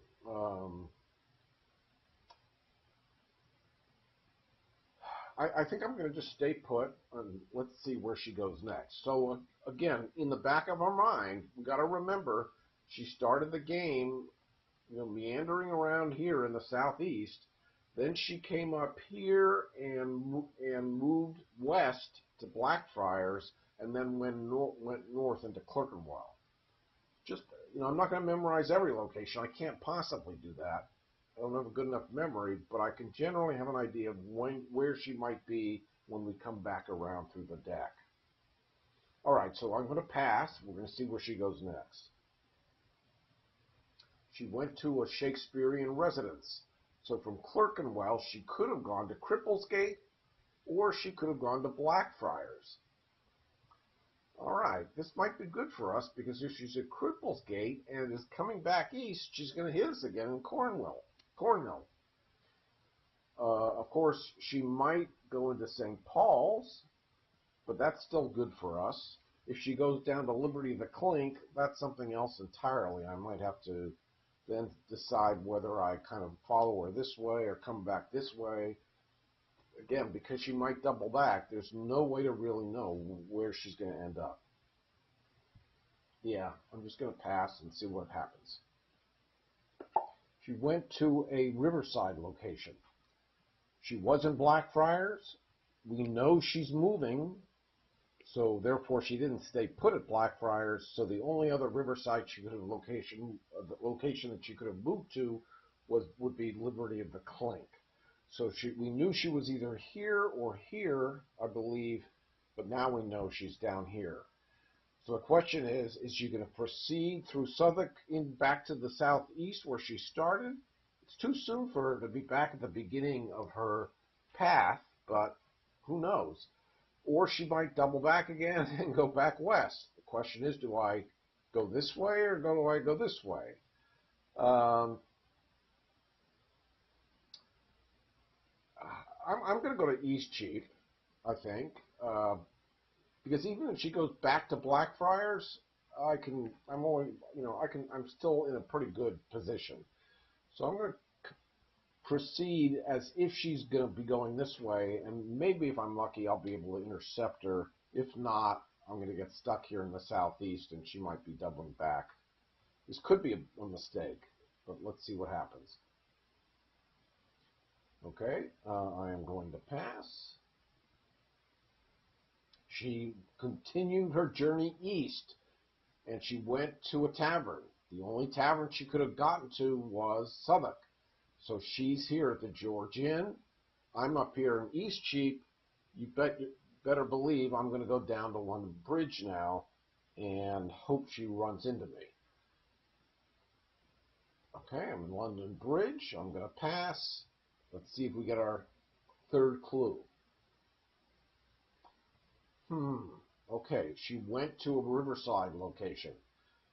I think I'm going to just stay put, and let's see where she goes next. So again, in the back of our mind, we got to remember she started the game meandering around here in the southeast. Then she came up here and moved west to Blackfriars, and then went north into Clerkenwell. Just, I'm not going to memorize every location. I can't possibly do that. I don't have a good enough memory, but I can generally have an idea of where she might be when we come back around through the deck. All right, so I'm going to pass. We're going to see where she goes next. She went to a Shakespearean residence. So from Clerkenwell, she could have gone to Cripplesgate, or she could have gone to Blackfriars. All right, this might be good for us, because if she's at Cripplesgate and is coming back east, she's going to hit us again in Cornhill. Of course, she might go into St. Paul's, but that's still good for us. If she goes down to Liberty the Clink, that's something else entirely. I might have to then decide whether I kind of follow her this way or come back this way. Again, because she might double back, there's no way to really know where she's going to end up. Yeah, I'm just going to pass and see what happens. She went to a Riverside location. She was in Blackfriars. We know she's moving, so therefore she didn't stay put at Blackfriars. So the only other Riverside she could have the location that she could have moved to would be Liberty of the Clink. So we knew she was either here or here, I believe, but now we know she's down here. So the question is she going to proceed through Southwark back to the southeast where she started? It's too soon for her to be back at the beginning of her path, but who knows? Or she might double back again and go back west. The question is, do I go this way or do I go this way? I'm going to go to Eastcheap, I think, because even if she goes back to Blackfriars, I'm still in a pretty good position. So I'm going to proceed as if she's going to be going this way, and maybe if I'm lucky, I'll be able to intercept her. If not, I'm going to get stuck here in the southeast, and she might be doubling back. This could be a mistake, but let's see what happens. Okay, I am going to pass. She continued her journey east, and she went to a tavern. The only tavern she could have gotten to was Southwark. So she's here at the George Inn. I'm up here in Eastcheap. You better believe I'm going to go down to London Bridge now and hope she runs into me. Okay, I'm in London Bridge. I'm going to pass. Let's see if we get our third clue. Okay, she went to a Riverside location.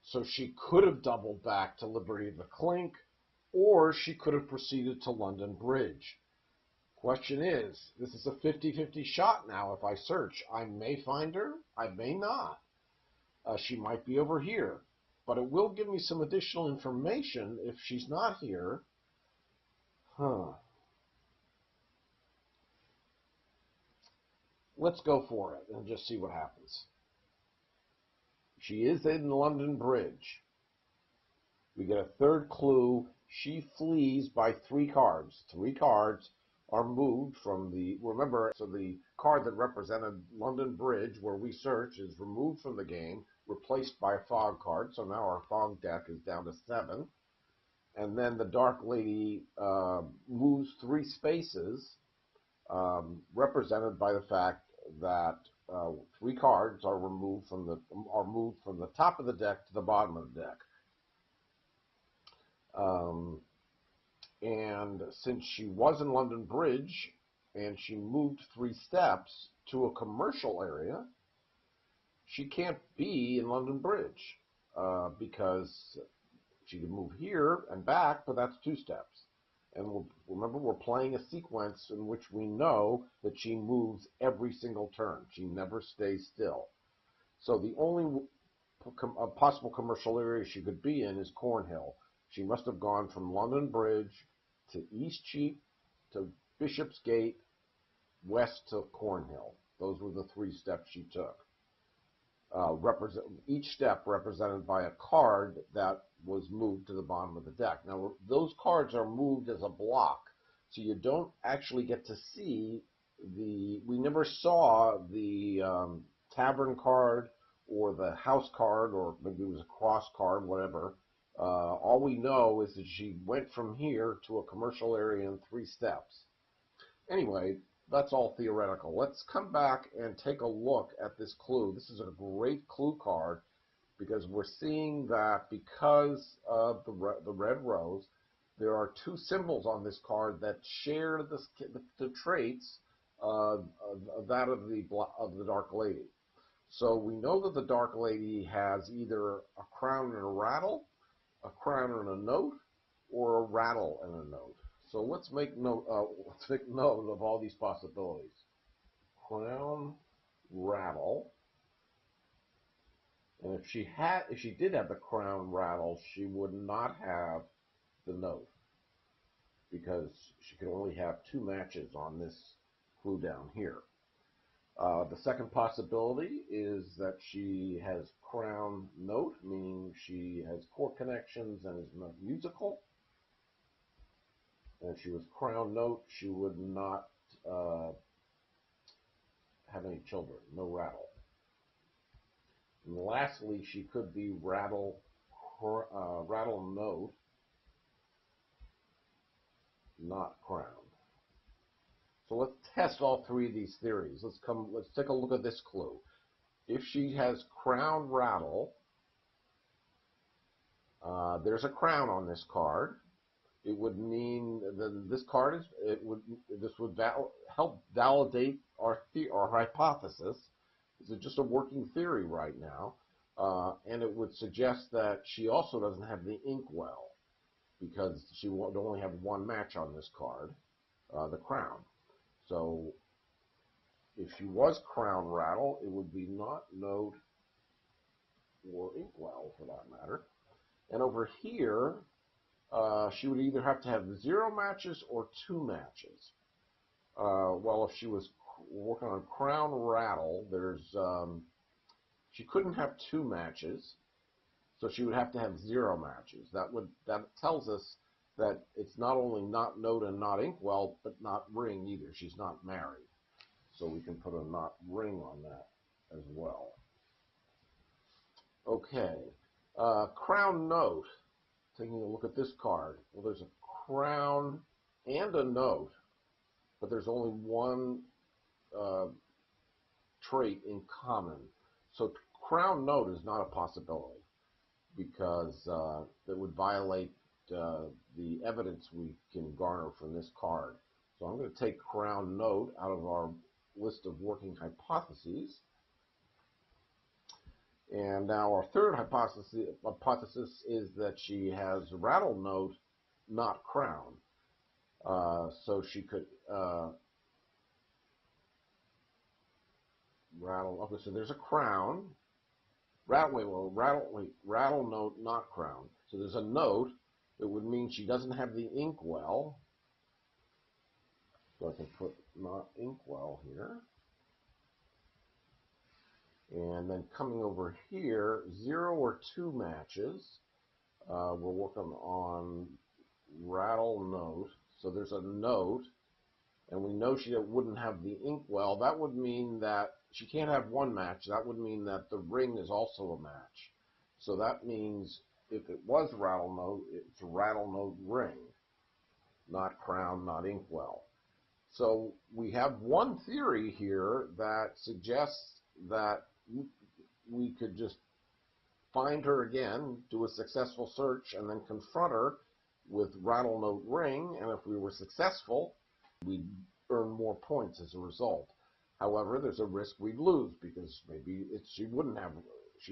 So she could have doubled back to Liberty of the Clink, or she could have proceeded to London Bridge. Question is, this is a 50-50 shot now. If I search, I may find her, I may not. She might be over here, but it will give me some additional information if she's not here. Let's go for it and just see what happens. She is in London Bridge. We get a third clue. She flees by 3 cards. 3 cards are moved from so the card that represented London Bridge, where we search, is removed from the game, replaced by a fog card. So now our fog deck is down to 7. And then the Dark Lady moves 3 spaces, represented by the fact that 3 cards are moved from the top of the deck to the bottom of the deck. And since she was in London Bridge and she moved 3 steps to a commercial area, she can't be in London Bridge because she can move here and back, but that's 2 steps. And remember, we're playing a sequence in which we know that she moves every single turn. She never stays still. So the only possible commercial area she could be in is Cornhill. She must have gone from London Bridge to Eastcheap to Bishopsgate, west to Cornhill. Those were the 3 steps she took. each step represented by a card that was moved to the bottom of the deck. Now, those cards are moved as a block, so you don't actually get to see we never saw the tavern card or the house card, or maybe it was a cross card, whatever. All we know is that she went from here to a commercial area in 3 steps. Anyway, that's all theoretical. Let's come back and take a look at this clue. This is a great clue card because we're seeing that because of the red rose, there are 2 symbols on this card that share the traits of that of the Dark Lady. So we know that the Dark Lady has either a crown and a rattle, a crown and a note, or a rattle and a note. So let's make note of all these possibilities. Crown, rattle, and if she did have the crown rattle, she would not have the note because she could only have 2 matches on this clue down here. The second possibility is that she has crown note, meaning she has chord connections and is not musical. And if she was crown note, she would not have any children, no rattle. And lastly, she could be rattle note, not crown. So let's test all 3 of these theories. Let's take a look at this clue. If she has crown rattle, there's a crown on this card. It would mean that this would help validate our hypothesis. This is just a working theory right now, and it would suggest that she also doesn't have the inkwell because she would only have 1 match on this card, the crown. So if she was crown rattle, it would be not note or inkwell for that matter. And over here, she would either have to have 0 matches or 2 matches. Well, if she was working on crown rattle, she couldn't have 2 matches, so she would have to have 0 matches. That tells us that it's not only not note and not inkwell, but not ring either. She's not married, so we can put a not ring on that as well. Okay, crown note. Taking a look at this card, well, there's a crown and a note, but there's only 1 trait in common. So crown note is not a possibility because that would violate the evidence we can garner from this card. So I'm going to take crown note out of our list of working hypotheses. And now our third hypothesis is that she has rattle note, not crown. So she could rattle. Okay, so there's a crown. Rattle note, not crown. So there's a note. It would mean she doesn't have the inkwell. So I can put not inkwell here. And then coming over here, 0 or 2 matches. We're working on rattle note. So there's a note, and we know she wouldn't have the inkwell. That would mean that she can't have 1 match. That would mean that the ring is also a match. So that means if it was rattle note, it's a rattle note ring, not crown, not inkwell. So we have one theory here that suggests that we could just find her again, do a successful search, and then confront her with rattle note ring, and if we were successful, we'd earn more points as a result. However, there's a risk we'd lose because maybe she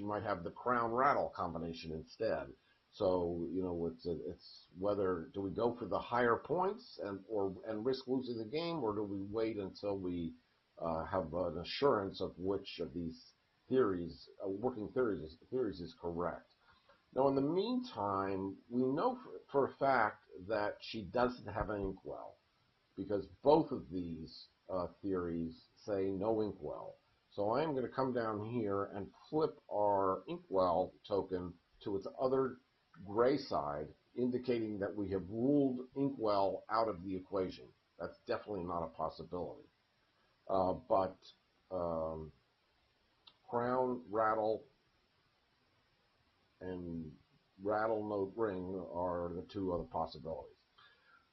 might have the crown rattle combination instead. So, you know, it's whether do we go for the higher points and risk losing the game, or do we wait until we have an assurance of which of these theories, working theories is correct. Now, in the meantime, we know for a fact that she doesn't have an inkwell because both of these theories say no inkwell. So I am going to come down here and flip our inkwell token to its other gray side, indicating that we have ruled inkwell out of the equation. That's definitely not a possibility. But crown, rattle, and rattle, note, ring are the two other possibilities.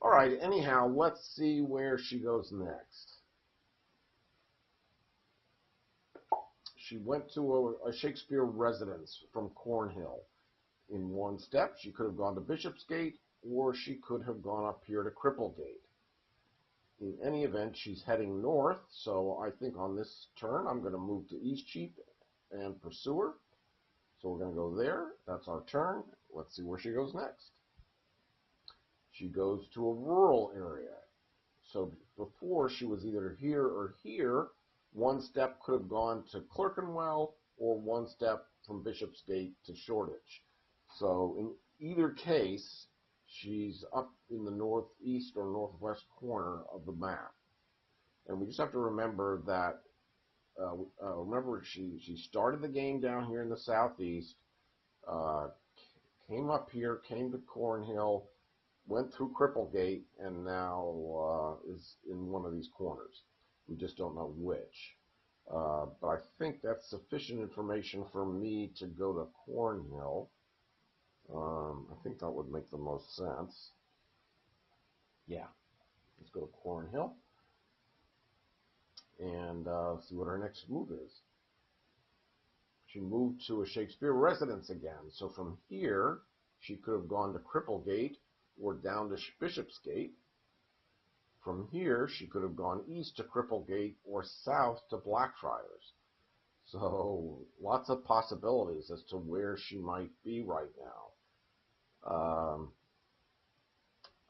All right, anyhow, let's see where she goes next. She went to a Shakespeare residence from Cornhill. In one step, she could have gone to Bishopsgate, or she could have gone up here to Cripplegate. In any event, she's heading north, so I think on this turn I'm going to move to Eastcheap and pursue her. So we're going to go there. That's our turn. Let's see where she goes next. She goes to a rural area. So before, she was either here or here. One step could have gone to Clerkenwell, or one step from Bishopsgate to Shoreditch. So in either case, she's up in the northeast or northwest corner of the map. And we just have to remember that, remember she started the game down here in the southeast, came up here, came to Cornhill, went through Cripplegate, and now is in one of these corners. We just don't know which. But I think that's sufficient information for me to go to Cornhill. I think that would make the most sense. Yeah, let's go to Cornhill and see what her next move is. She moved to a Shakespeare residence again. So from here, she could have gone to Cripplegate or down to Bishopsgate. From here, she could have gone east to Cripplegate or south to Blackfriars. So lots of possibilities as to where she might be right now.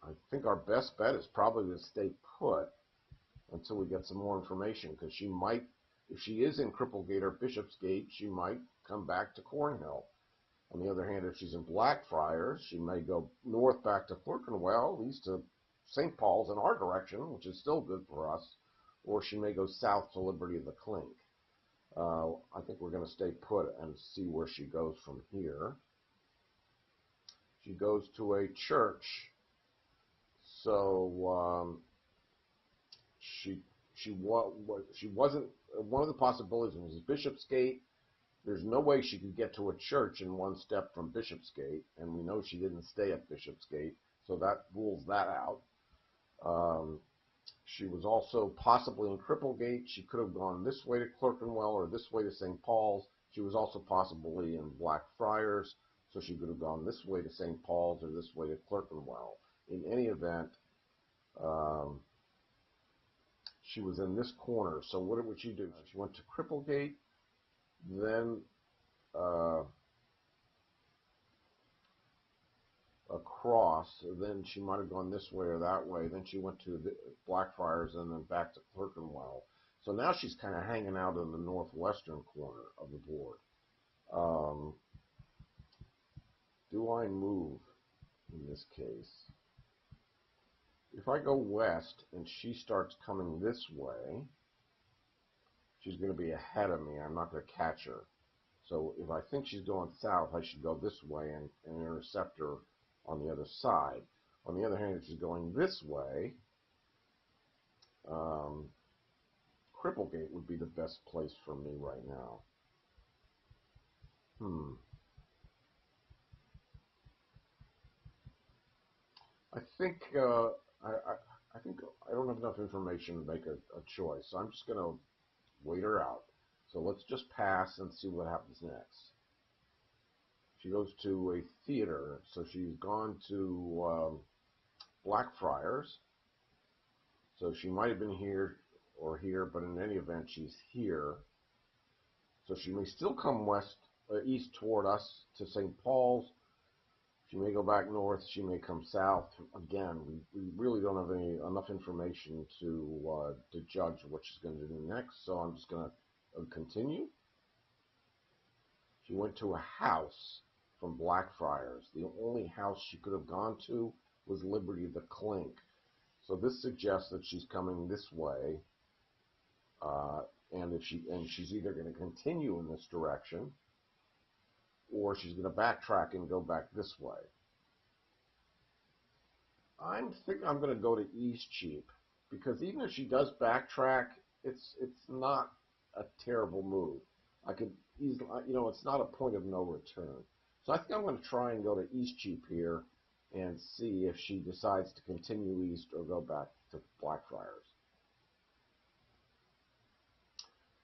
I think our best bet is probably to stay put until we get some more information, because she might, if she is in Cripplegate or Bishopsgate, she might come back to Cornhill. On the other hand, if she's in Blackfriars, she may go north back to Clerkenwell, east to St. Paul's in our direction, which is still good for us, or she may go south to Liberty of the Clink. I think we're going to stay put and see where she goes from here. She goes to a church, so she wasn't, one of the possibilities was Bishopsgate. There's no way she could get to a church in one step from Bishopsgate, and we know she didn't stay at Bishopsgate, so that rules that out. She was also possibly in Cripplegate. She could have gone this way to Clerkenwell or this way to St. Paul's. She was also possibly in Blackfriars, so she could have gone this way to St. Paul's or this way to Clerkenwell. In any event, she was in this corner. So what would she do? She went to Cripplegate, then across, then she might have gone this way or that way, then she went to the Blackfriars and then back to Clerkenwell. So now she's kind of hanging out in the northwestern corner of the board. Do I move in this case? If I go west and she starts coming this way, she's going to be ahead of me. I'm not going to catch her. So if I think she's going south, I should go this way and intercept her on the other side. On the other hand, if she's going this way, Cripplegate would be the best place for me right now. I think I think I don't have enough information to make a choice, so I'm just going to wait her out. So let's just pass and see what happens next. She goes to a theater, so she's gone to Blackfriars. So she might have been here or here, but in any event, she's here. So she may still come east toward us to St. Paul's. She may go back north. She may come south. Again, we really don't have enough information to judge what she's going to do next. So I'm just going to continue. She went to a house from Blackfriars. The only house she could have gone to was Liberty of the Clink. So this suggests that she's coming this way. And she's either going to continue in this direction, or she's going to backtrack and go back this way. I think I'm going to go to East Cheap, because even if she does backtrack, it's not a terrible move. I could easily, it's not a point of no return. So I think I'm going to try and go to East Cheap here and see if she decides to continue east or go back to Blackfriars.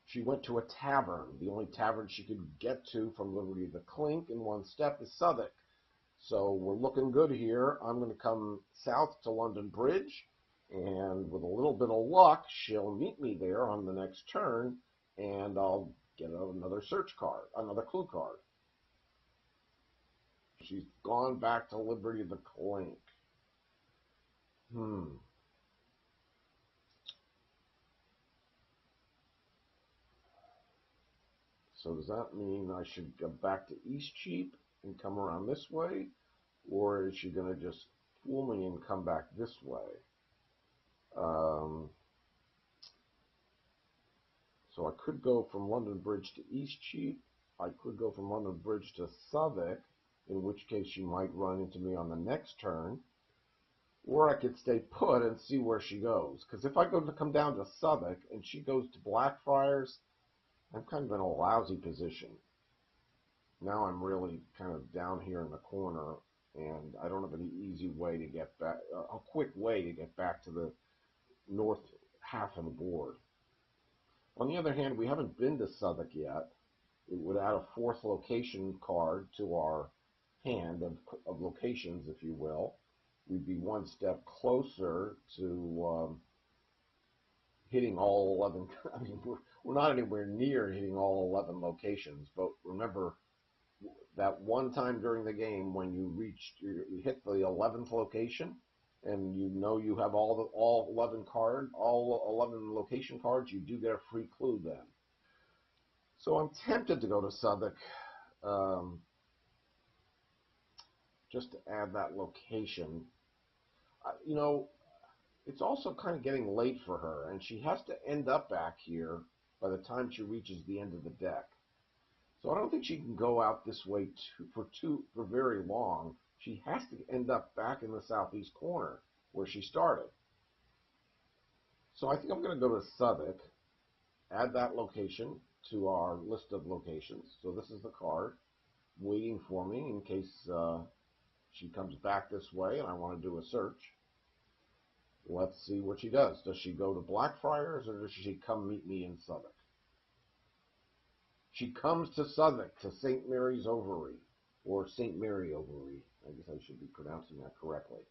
She went to a tavern. The only tavern she could get to from Liberty the Clink in one step is Southwark. So we're looking good here. I'm going to come south to London Bridge, and with a little bit of luck, she'll meet me there on the next turn, and I'll get another search card, another clue card. She's gone back to Liberty the Clink. So does that mean I should go back to East Cheap and come around this way? Or is she going to just fool me and come back this way? So I could go from London Bridge to East Cheap. I could go from London Bridge to Southwark, in which case she might run into me on the next turn. Or I could stay put and see where she goes. Because if I go to come down to Southwark and she goes to Blackfriars, I'm kind of in a lousy position. Now I'm really kind of down here in the corner, and I don't have any easy way to get back, a quick way to get back to the north half of the board. On the other hand, we haven't been to Southwark yet. It would add a fourth location card to our hand of locations, if you will. We'd be one step closer to hitting all 11. I mean, we're not anywhere near hitting all 11 locations, but remember that one time during the game when you hit the 11th location, and you have all 11 location cards, you do get a free clue then. So I'm tempted to go to Southwark, just to add that location. It's also kind of getting late for her, and she has to end up back here by the time she reaches the end of the deck. So I don't think she can go out this way for very long. She has to end up back in the southeast corner where she started. So I think I'm going to go to Southwark, add that location to our list of locations. So this is the card waiting for me in case she comes back this way and I want to do a search. Let's see what she does. Does she go to Blackfriars, or does she come meet me in Southwark? She comes to Southwark, to St. Mary's Overy, or St. Mary Overy. I guess I should be pronouncing that correctly.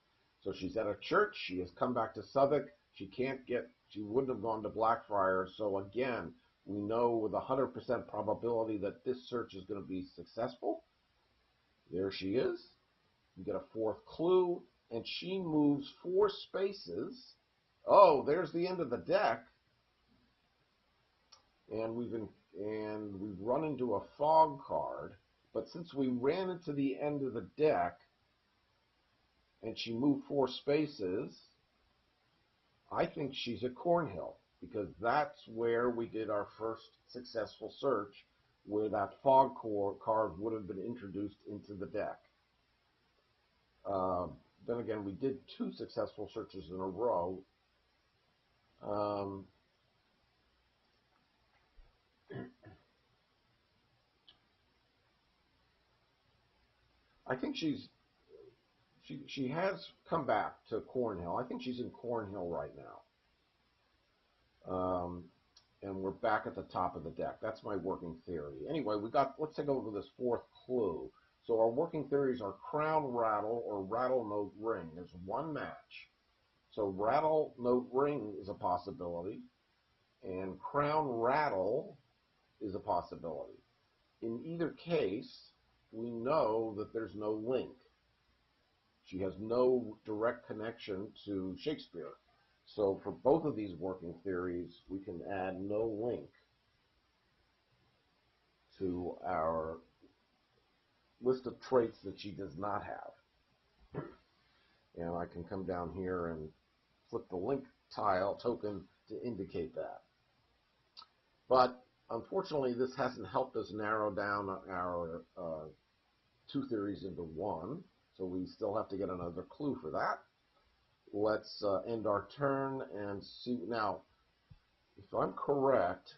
So she's at a church. She has come back to Southwark. She wouldn't have gone to Blackfriars. So again, we know with 100% probability that this search is going to be successful. There she is. You get a fourth clue, and she moves 4 spaces. Oh, there's the end of the deck. And we've run into a fog card, but since we ran into the end of the deck and she moved 4 spaces, I think she's at Cornhill, because that's where we did our first successful search, where that fog card would have been introduced into the deck. Then again, we did 2 successful searches in a row. I think she has come back to Cornhill. I think she's in Cornhill right now. And we're back at the top of the deck. That's my working theory. Anyway, let's take a look at this fourth clue. So our working theories are crown rattle or rattle note ring. There's one match. So rattle note ring is a possibility, and crown rattle is a possibility. In either case, we know that there's no link. She has no direct connection to Shakespeare. So for both of these working theories, we can add no link to our list of traits that she does not have. And I can come down here and flip the link tile token to indicate that. But unfortunately, this hasn't helped us narrow down our two theories into one, so we still have to get another clue for that. Let's end our turn and see. Now, if I'm correct,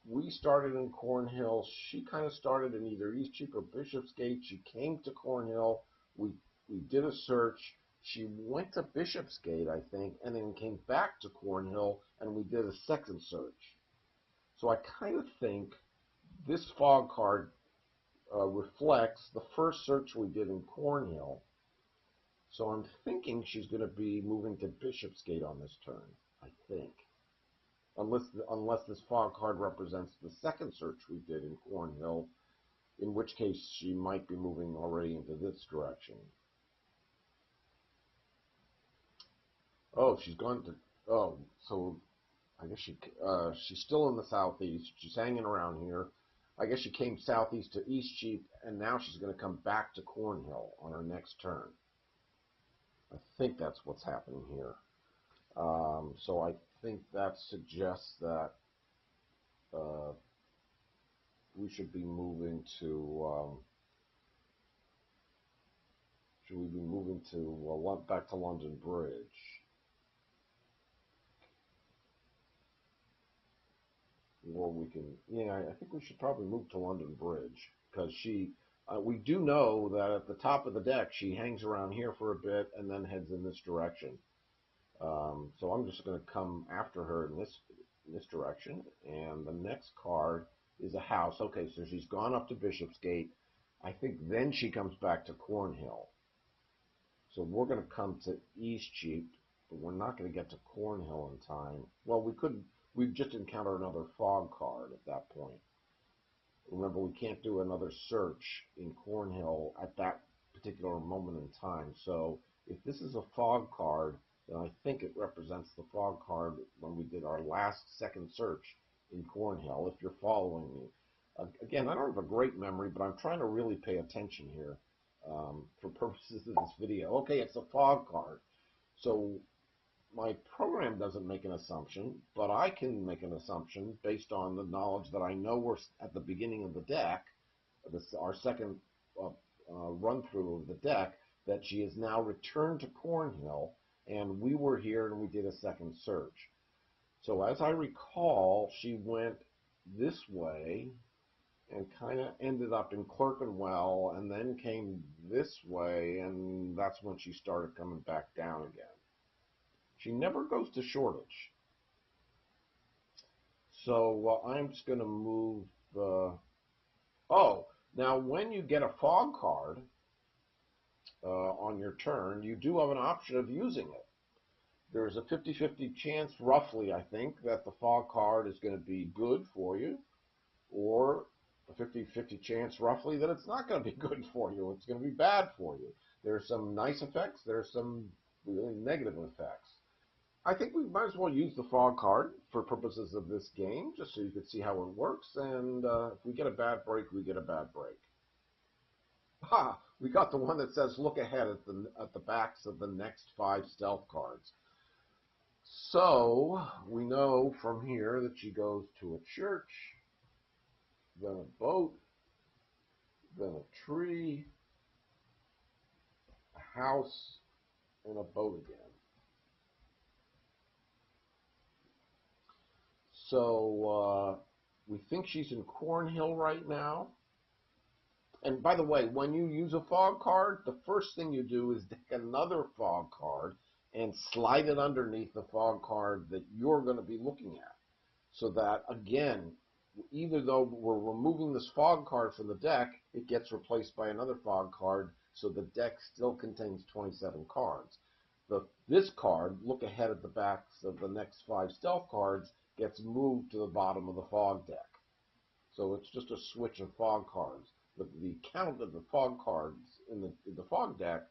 we started in Cornhill. She kind of started in either Eastcheap or Bishopsgate. She came to Cornhill. We did a search. She went to Bishopsgate, I think, and then came back to Cornhill, and we did a second search. So I kind of think this fog card reflects the first search we did in Cornhill. So I'm thinking she's going to be moving to Bishopsgate on this turn, I think. Unless this fog card represents the second search we did in Cornhill, in which case she might be moving already into this direction. Oh, she's gone to, oh, so I guess she's still in the southeast. She's hanging around here. I guess she came southeast to Eastcheap, and now she's going to come back to Cornhill on her next turn. I think that's what's happening here. So I think that suggests that we should be moving to, back to London Bridge? Or we can, yeah, I think we should probably move to London Bridge, because we do know that at the top of the deck, she hangs around here for a bit and then heads in this direction. So I'm just going to come after her in this direction, and the next card is a house. Okay, so she's gone up to Bishopsgate. I think then she comes back to Cornhill. So we're going to come to Eastcheap, but we're not going to get to Cornhill in time. Well, we've just encountered another fog card at that point. Remember, we can't do another search in Cornhill at that particular moment in time. So if this is a fog card, then I think it represents the fog card when we did our second search in Cornhill, if you're following me. Again, I don't have a great memory, but I'm trying to really pay attention here for purposes of this video. Okay, it's a fog card. So my program doesn't make an assumption, but I can make an assumption based on the knowledge that I know we're at the beginning of the deck, our second run-through of the deck, that she has now returned to Cornhill, and we were here and we did a second search. So as I recall, she went this way and kind of ended up in Clerkenwell and then came this way, and that's when she started coming back down again. She never goes to Shoreditch. So I'm just going to move the... Oh, now when you get a fog card on your turn, you do have an option of using it. There's a 50-50 chance, roughly, I think, that the fog card is going to be good for you, or a 50-50 chance, roughly, that it's not going to be good for you. It's going to be bad for you. There's some nice effects. There's some really negative effects. I think we might as well use the fog card for purposes of this game, just so you can see how it works. And if we get a bad break, we get a bad break. Ha! We got the one that says look ahead at the backs of the next 5 stealth cards. So we know from here that she goes to a church, then a boat, then a tree, a house, and a boat again. So we think she's in Cornhill right now. And by the way, when you use a fog card, the first thing you do is take another fog card and slide it underneath the fog card that you're going to be looking at. So that, again, even though we're removing this fog card from the deck, it gets replaced by another fog card, so the deck still contains 27 cards. This card, look ahead at the backs of the next 5 stealth cards, gets moved to the bottom of the fog deck. So it's just a switch of fog cards. But the count of the fog cards in the fog deck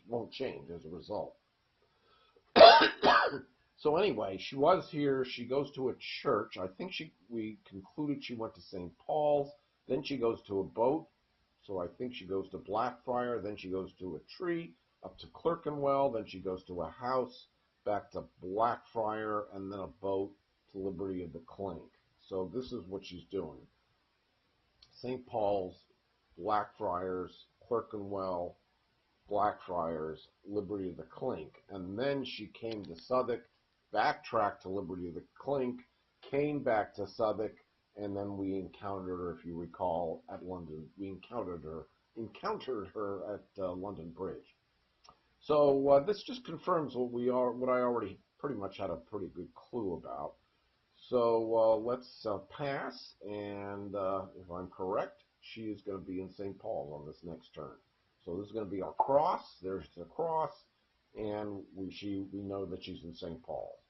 won't change as a result. So anyway, she was here. She goes to a church. I think we concluded she went to St. Paul's. Then she goes to a boat. So I think she goes to Blackfriar. Then she goes to a tree, up to Clerkenwell. Then she goes to a house. back to Blackfriar, and then a boat to Liberty of the Clink. So this is what she's doing. St. Paul's, Blackfriars, Clerkenwell, Blackfriars, Liberty of the Clink. And then she came to Southwark, backtracked to Liberty of the Clink, came back to Southwark, and then we encountered her, if you recall, at London. We encountered her at London Bridge. So this just confirms what I already pretty much had a pretty good clue about. So let's pass, and if I'm correct, she is going to be in St. Paul's on this next turn. So this is going to be our cross. There's the cross, and we know that she's in St. Paul's.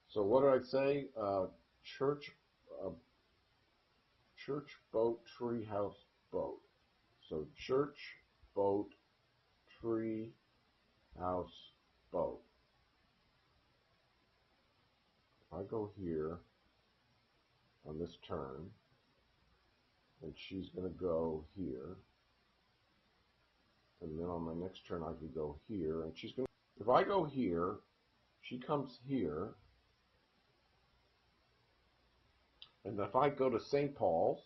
So what did I say? Church boat, tree house boat. So church boat, tree house boat. If I go here on this turn, and she's going to go here, and then on my next turn I could go here, and she's going to, if I go here, she comes here, and if I go to St. Paul's,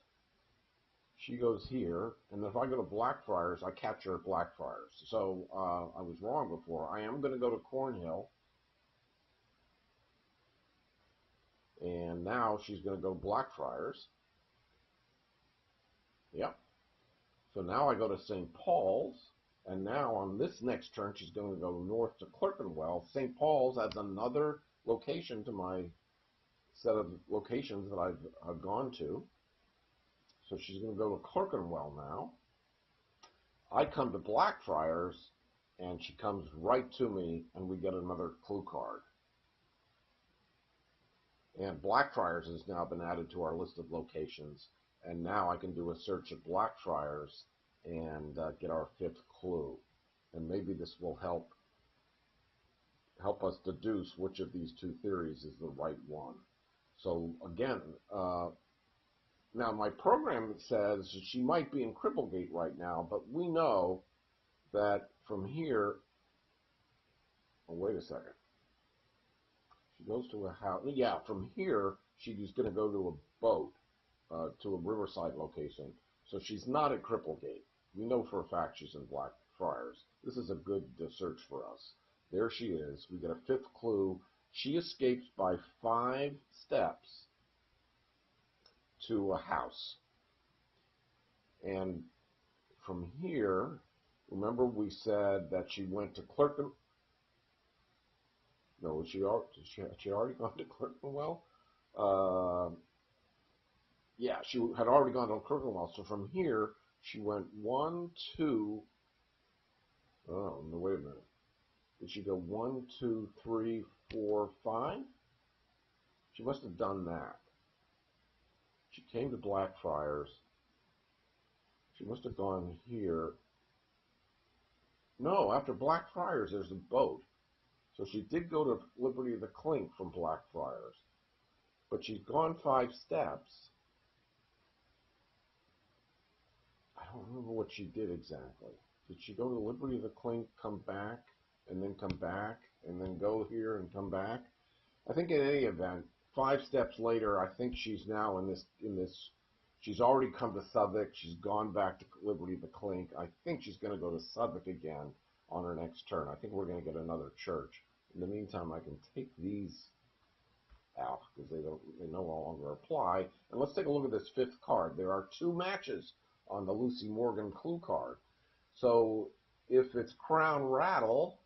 she goes here, and if I go to Blackfriars, I capture her at Blackfriars. So I was wrong before. I am going to go to Cornhill, and now she's going to go Blackfriars. Yep. So now I go to St. Paul's, and now on this next turn, she's going to go north to Clerkenwell. St. Paul's adds another location to my set of locations that I've gone to. So she's going to go to Clerkenwell now. I come to Blackfriars, and she comes right to me, and we get another clue card. And Blackfriars has now been added to our list of locations, and now I can do a search at Blackfriars and get our 5th clue. And maybe this will help us deduce which of these two theories is the right one. So again, now my program says that she might be in Cripplegate right now, but we know that from here, oh wait a second, she goes to a house, yeah, from here she's going to go to a boat, to a riverside location, so she's not at Cripplegate. We know for a fact she's in Blackfriars. This is a good search for us. There she is. We get a 5th clue. She escapes by 5 steps to a house. And from here, remember we said that she went to Clerkenwell. No, she already gone to Clerkenwell? Yeah, she had already gone to Clerkenwell. So from here, she went 1, 2. Oh, no, wait a minute. Did she go 1, 2, 3, 4, 5? She must have done that. She came to Blackfriars. She must have gone here. No, after Blackfriars, there's a boat. So she did go to Liberty of the Clink from Blackfriars. But she's gone 5 steps. I don't remember what she did exactly. Did she go to Liberty of the Clink, come back, and then come back, and then go here and come back? I think in any event, 5 steps later, I think she's now in this, she's already come to Southwark, she's gone back to Liberty of the Clink. I think she's going to go to Southwark again on her next turn. I think we're going to get another church. In the meantime, I can take these out because they no longer apply. And let's take a look at this 5th card. There are 2 matches on the Lucy Morgan clue card. So if it's Crown Rattle,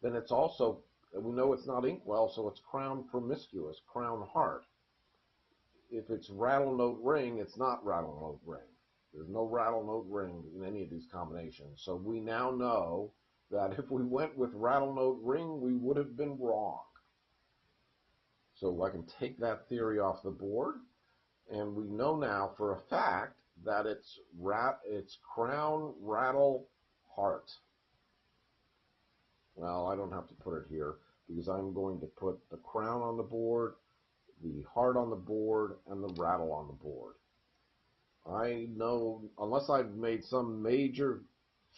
then it's also, we know it's not Inkwell, so it's Crown Promiscuous, Crown Heart. If it's Rattle Note Ring, it's not Rattle Note Ring. There's no Rattle Note Ring in any of these combinations. So we now know that if we went with Rattle Note Ring, we would have been wrong. So I can take that theory off the board, and we know now for a fact that it's Crown Rattle Heart. Well, I don't have to put it here because I'm going to put the crown on the board, the heart on the board, and the rattle on the board. I know, unless I've made some major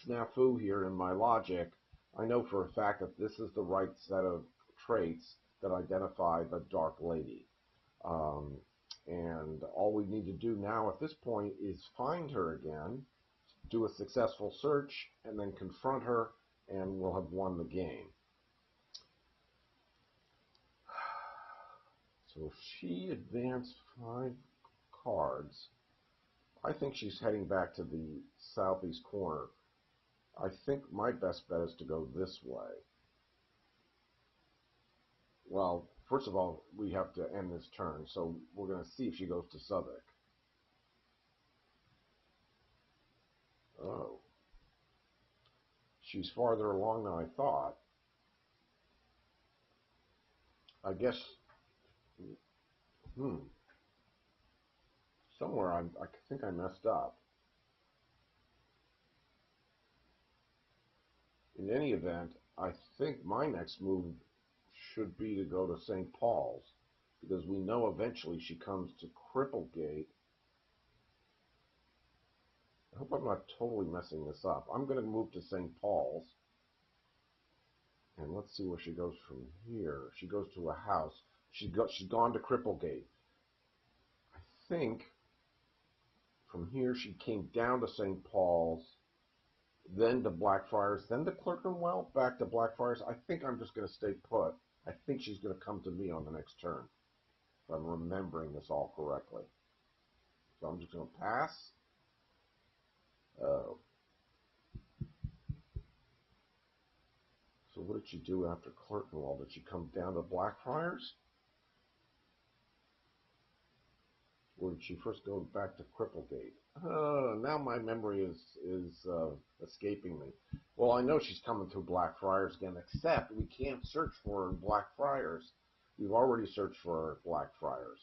snafu here in my logic, I know for a fact that this is the right set of traits that identify the Dark Lady. Um, and all we need to do now at this point is find her again, do a successful search, and then confront her, and we'll have won the game. So she advanced 5 cards. I think she's heading back to the southeast corner. I think my best bet is to go this way. Well, first of all, we have to end this turn, so we're going to see if she goes to Southwark. Oh. She's farther along than I thought. I guess, somewhere I think I messed up. In any event, I think my next move should be to go to St. Paul's, because we know eventually she comes to Cripplegate. I hope I'm not totally messing this up. I'm going to move to St. Paul's, and let's see where she goes from here. She goes to a house. She's gone to Cripplegate. I think from here she came down to St. Paul's, then to Blackfriars, then to Clerkenwell, back to Blackfriars. I think I'm just going to stay put. I think she's going to come to me on the next turn, if I'm remembering this all correctly. So I'm just going to pass. So what did she do after Clerkenwell? Did she come down to Blackfriars? Or did she first go back to Cripplegate? Now my memory is escaping me. Well, I know she's coming to Blackfriars again, except we can't search for her in Blackfriars. We've already searched for her at Blackfriars.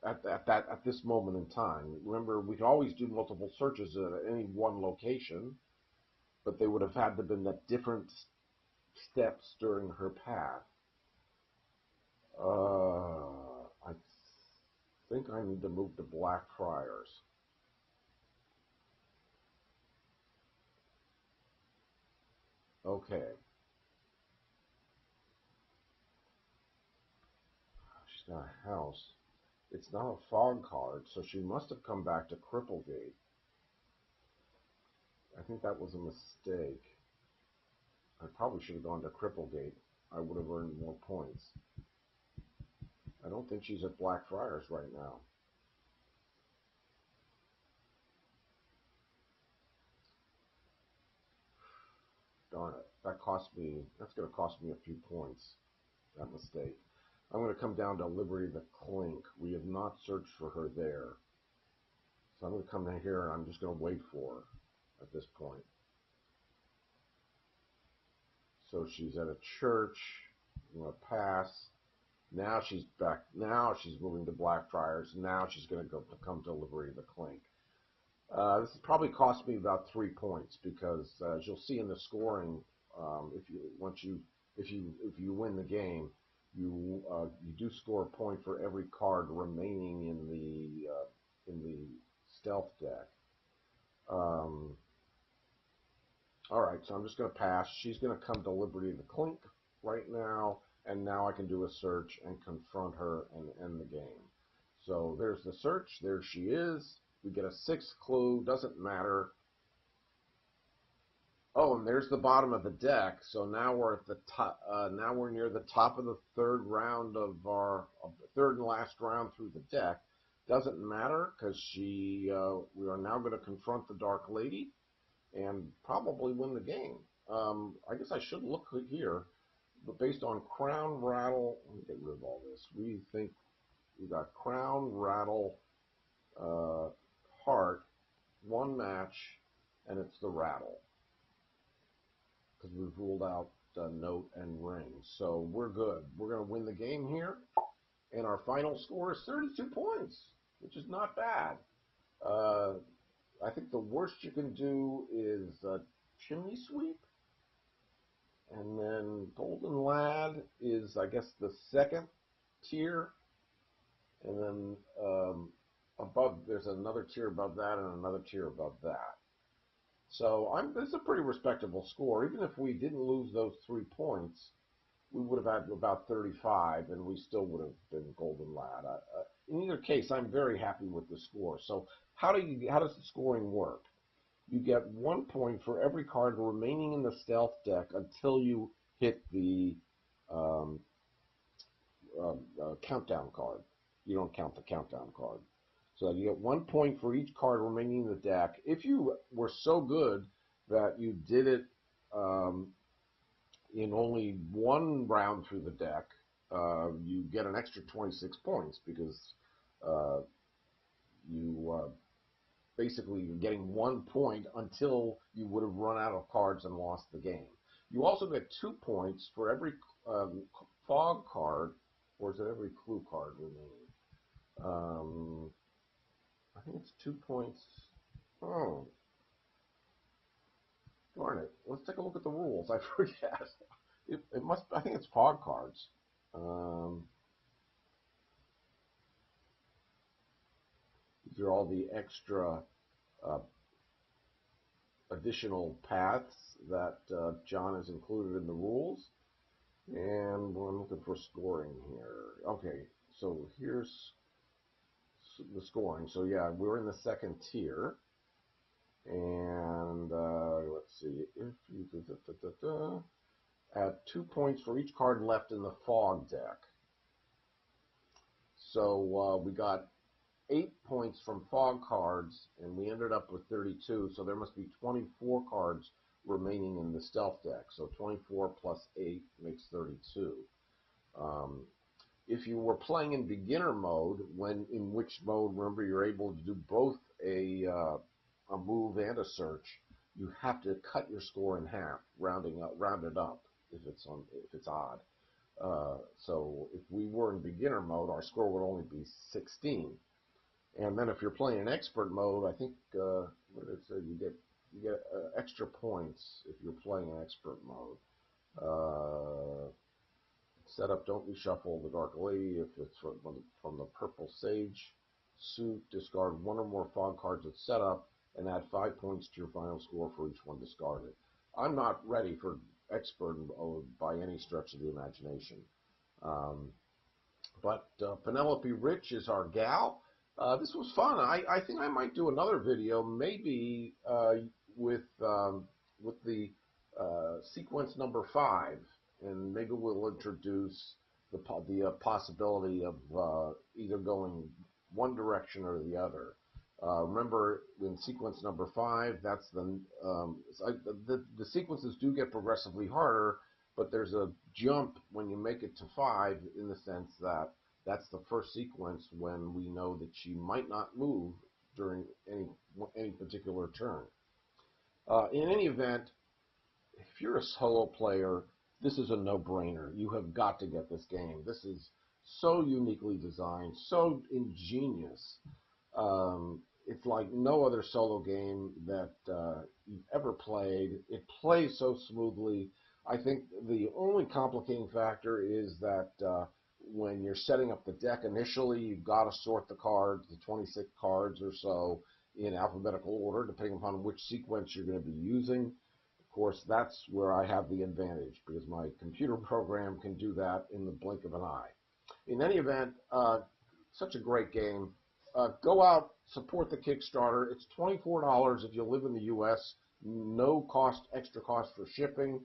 At this moment in time, remember, we can always do multiple searches at any one location, but they would have had to have been at different steps during her path. I think I need to move to Blackfriars. Okay. She's got a house. It's not a fog card, so she must have come back to Cripplegate. I think that was a mistake. I probably should have gone to Cripplegate. I would have earned more points. I don't think she's at Blackfriars right now. Darn it. That's going to cost me a few points. That mistake. I'm going to come down to Liberty the Clink. We have not searched for her there. So I'm going to come down here and I'm just going to wait for her at this point. So she's at a church. I'm going to pass. Now she's back. Now she's moving to Blackfriars. Now she's going to come to Liberty the Clink. This has probably cost me about 3 points because, as you'll see in the scoring, if you win the game, you do score a point for every card remaining in the stealth deck. All right, so I'm just going to pass. She's going to come to Liberty the Clink right now, and now I can do a search and confront her and end the game. So there's the search. There she is. We get a 6th clue. Doesn't matter. Oh, and there's the bottom of the deck. So now we're at the top. Now we're near the top of the third and last round through the deck. Doesn't matter because we are now going to confront the Dark Lady and probably win the game. I guess I should look here, but based on Crown, Rattle, let me get rid of all this. We think we got Crown, Rattle, Heart, one match, and it's the Rattle. Because we've ruled out Note and Ring. So we're good. We're going to win the game here. And our final score is 32 points, which is not bad. I think the worst you can do is Chimney Sweep. And then Golden Lad is, I guess, the second tier. And then above, there's another tier above that and another tier above that. So this is a pretty respectable score. Even if we didn't lose those 3 points, we would have had about 35, and we still would have been golden lad. In either case, I'm very happy with the score. So how does the scoring work? You get 1 point for every card remaining in the stealth deck until you hit the um, countdown card. You don't count the countdown card. So you get 1 point for each card remaining in the deck. If you were so good that you did it in only one round through the deck, you get an extra 26 points because you basically you're getting 1 point until you would have run out of cards and lost the game. You also get 2 points for every fog card, or is it every clue card remaining? I think it's 2 points. Oh, darn it. Let's take a look at the rules. I forget. It must, I think it's fog cards. These are all the extra additional paths that John has included in the rules. And I'm looking for scoring here. Okay, so here's the scoring. So yeah, we're in the second tier. And let's see, if you add 2 points for each card left in the fog deck. So we got 8 points from fog cards, and we ended up with 32. So there must be 24 cards remaining in the stealth deck. So 24 plus 8 makes 32. If you were playing in beginner mode, in which mode, remember, you're able to do both a move and a search, you have to cut your score in half, round it up if it's odd. So if we were in beginner mode, our score would only be 16. And then if you're playing in expert mode, I think what did it say? You get extra points if you're playing in expert mode. Setup, don't reshuffle the Dark Lady if it's from the Purple Sage suit. Discard one or more fog cards at setup and add 5 points to your final score for each one discarded. I'm not ready for expert mode by any stretch of the imagination. But Penelope Rich is our gal. This was fun. I think I might do another video, maybe with the sequence number 5, and maybe we'll introduce the possibility of either going one direction or the other. Remember, in sequence number 5, that's the sequences do get progressively harder, but there's a jump when you make it to 5, in the sense that that's the first sequence when we know that she might not move during any particular turn. In any event, if you're a solo player, this is a no-brainer. You have got to get this game. This is so uniquely designed, so ingenious. It's like no other solo game that you've ever played. It plays so smoothly. I think the only complicating factor is that when you're setting up the deck initially, you've got to sort the cards, the 26 cards or so, in alphabetical order, depending upon which sequence you're going to be using. Of course, that's where I have the advantage, because my computer program can do that in the blink of an eye. In any event, such a great game. Go out, support the Kickstarter. It's $24 if you live in the U.S. No cost, extra cost for shipping.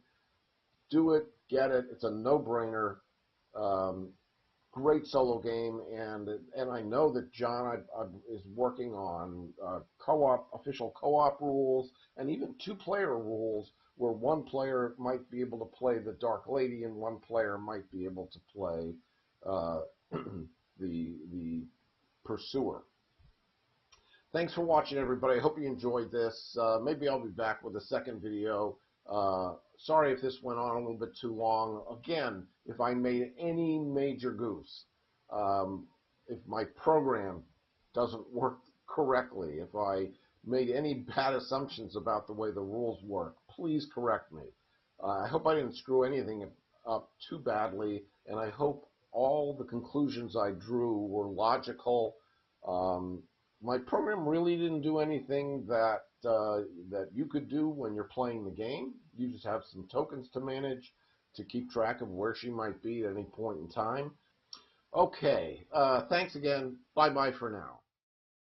Do it, get it. It's a no-brainer. Great solo game, and I know that John is working on official co-op rules, and even two-player rules where one player might be able to play the Dark Lady and one player might be able to play the Pursuer. Thanks for watching, everybody. I hope you enjoyed this. Maybe I'll be back with a second video. Sorry if this went on a little bit too long. Again, if I made any major goofs, if my program doesn't work correctly, if I made any bad assumptions about the way the rules work, please correct me. I hope I didn't screw anything up too badly, and I hope all the conclusions I drew were logical, my program really didn't do anything that that you could do when you're playing the game. You just have some tokens to manage to keep track of where she might be at any point in time. Okay, thanks again. Bye-bye for now.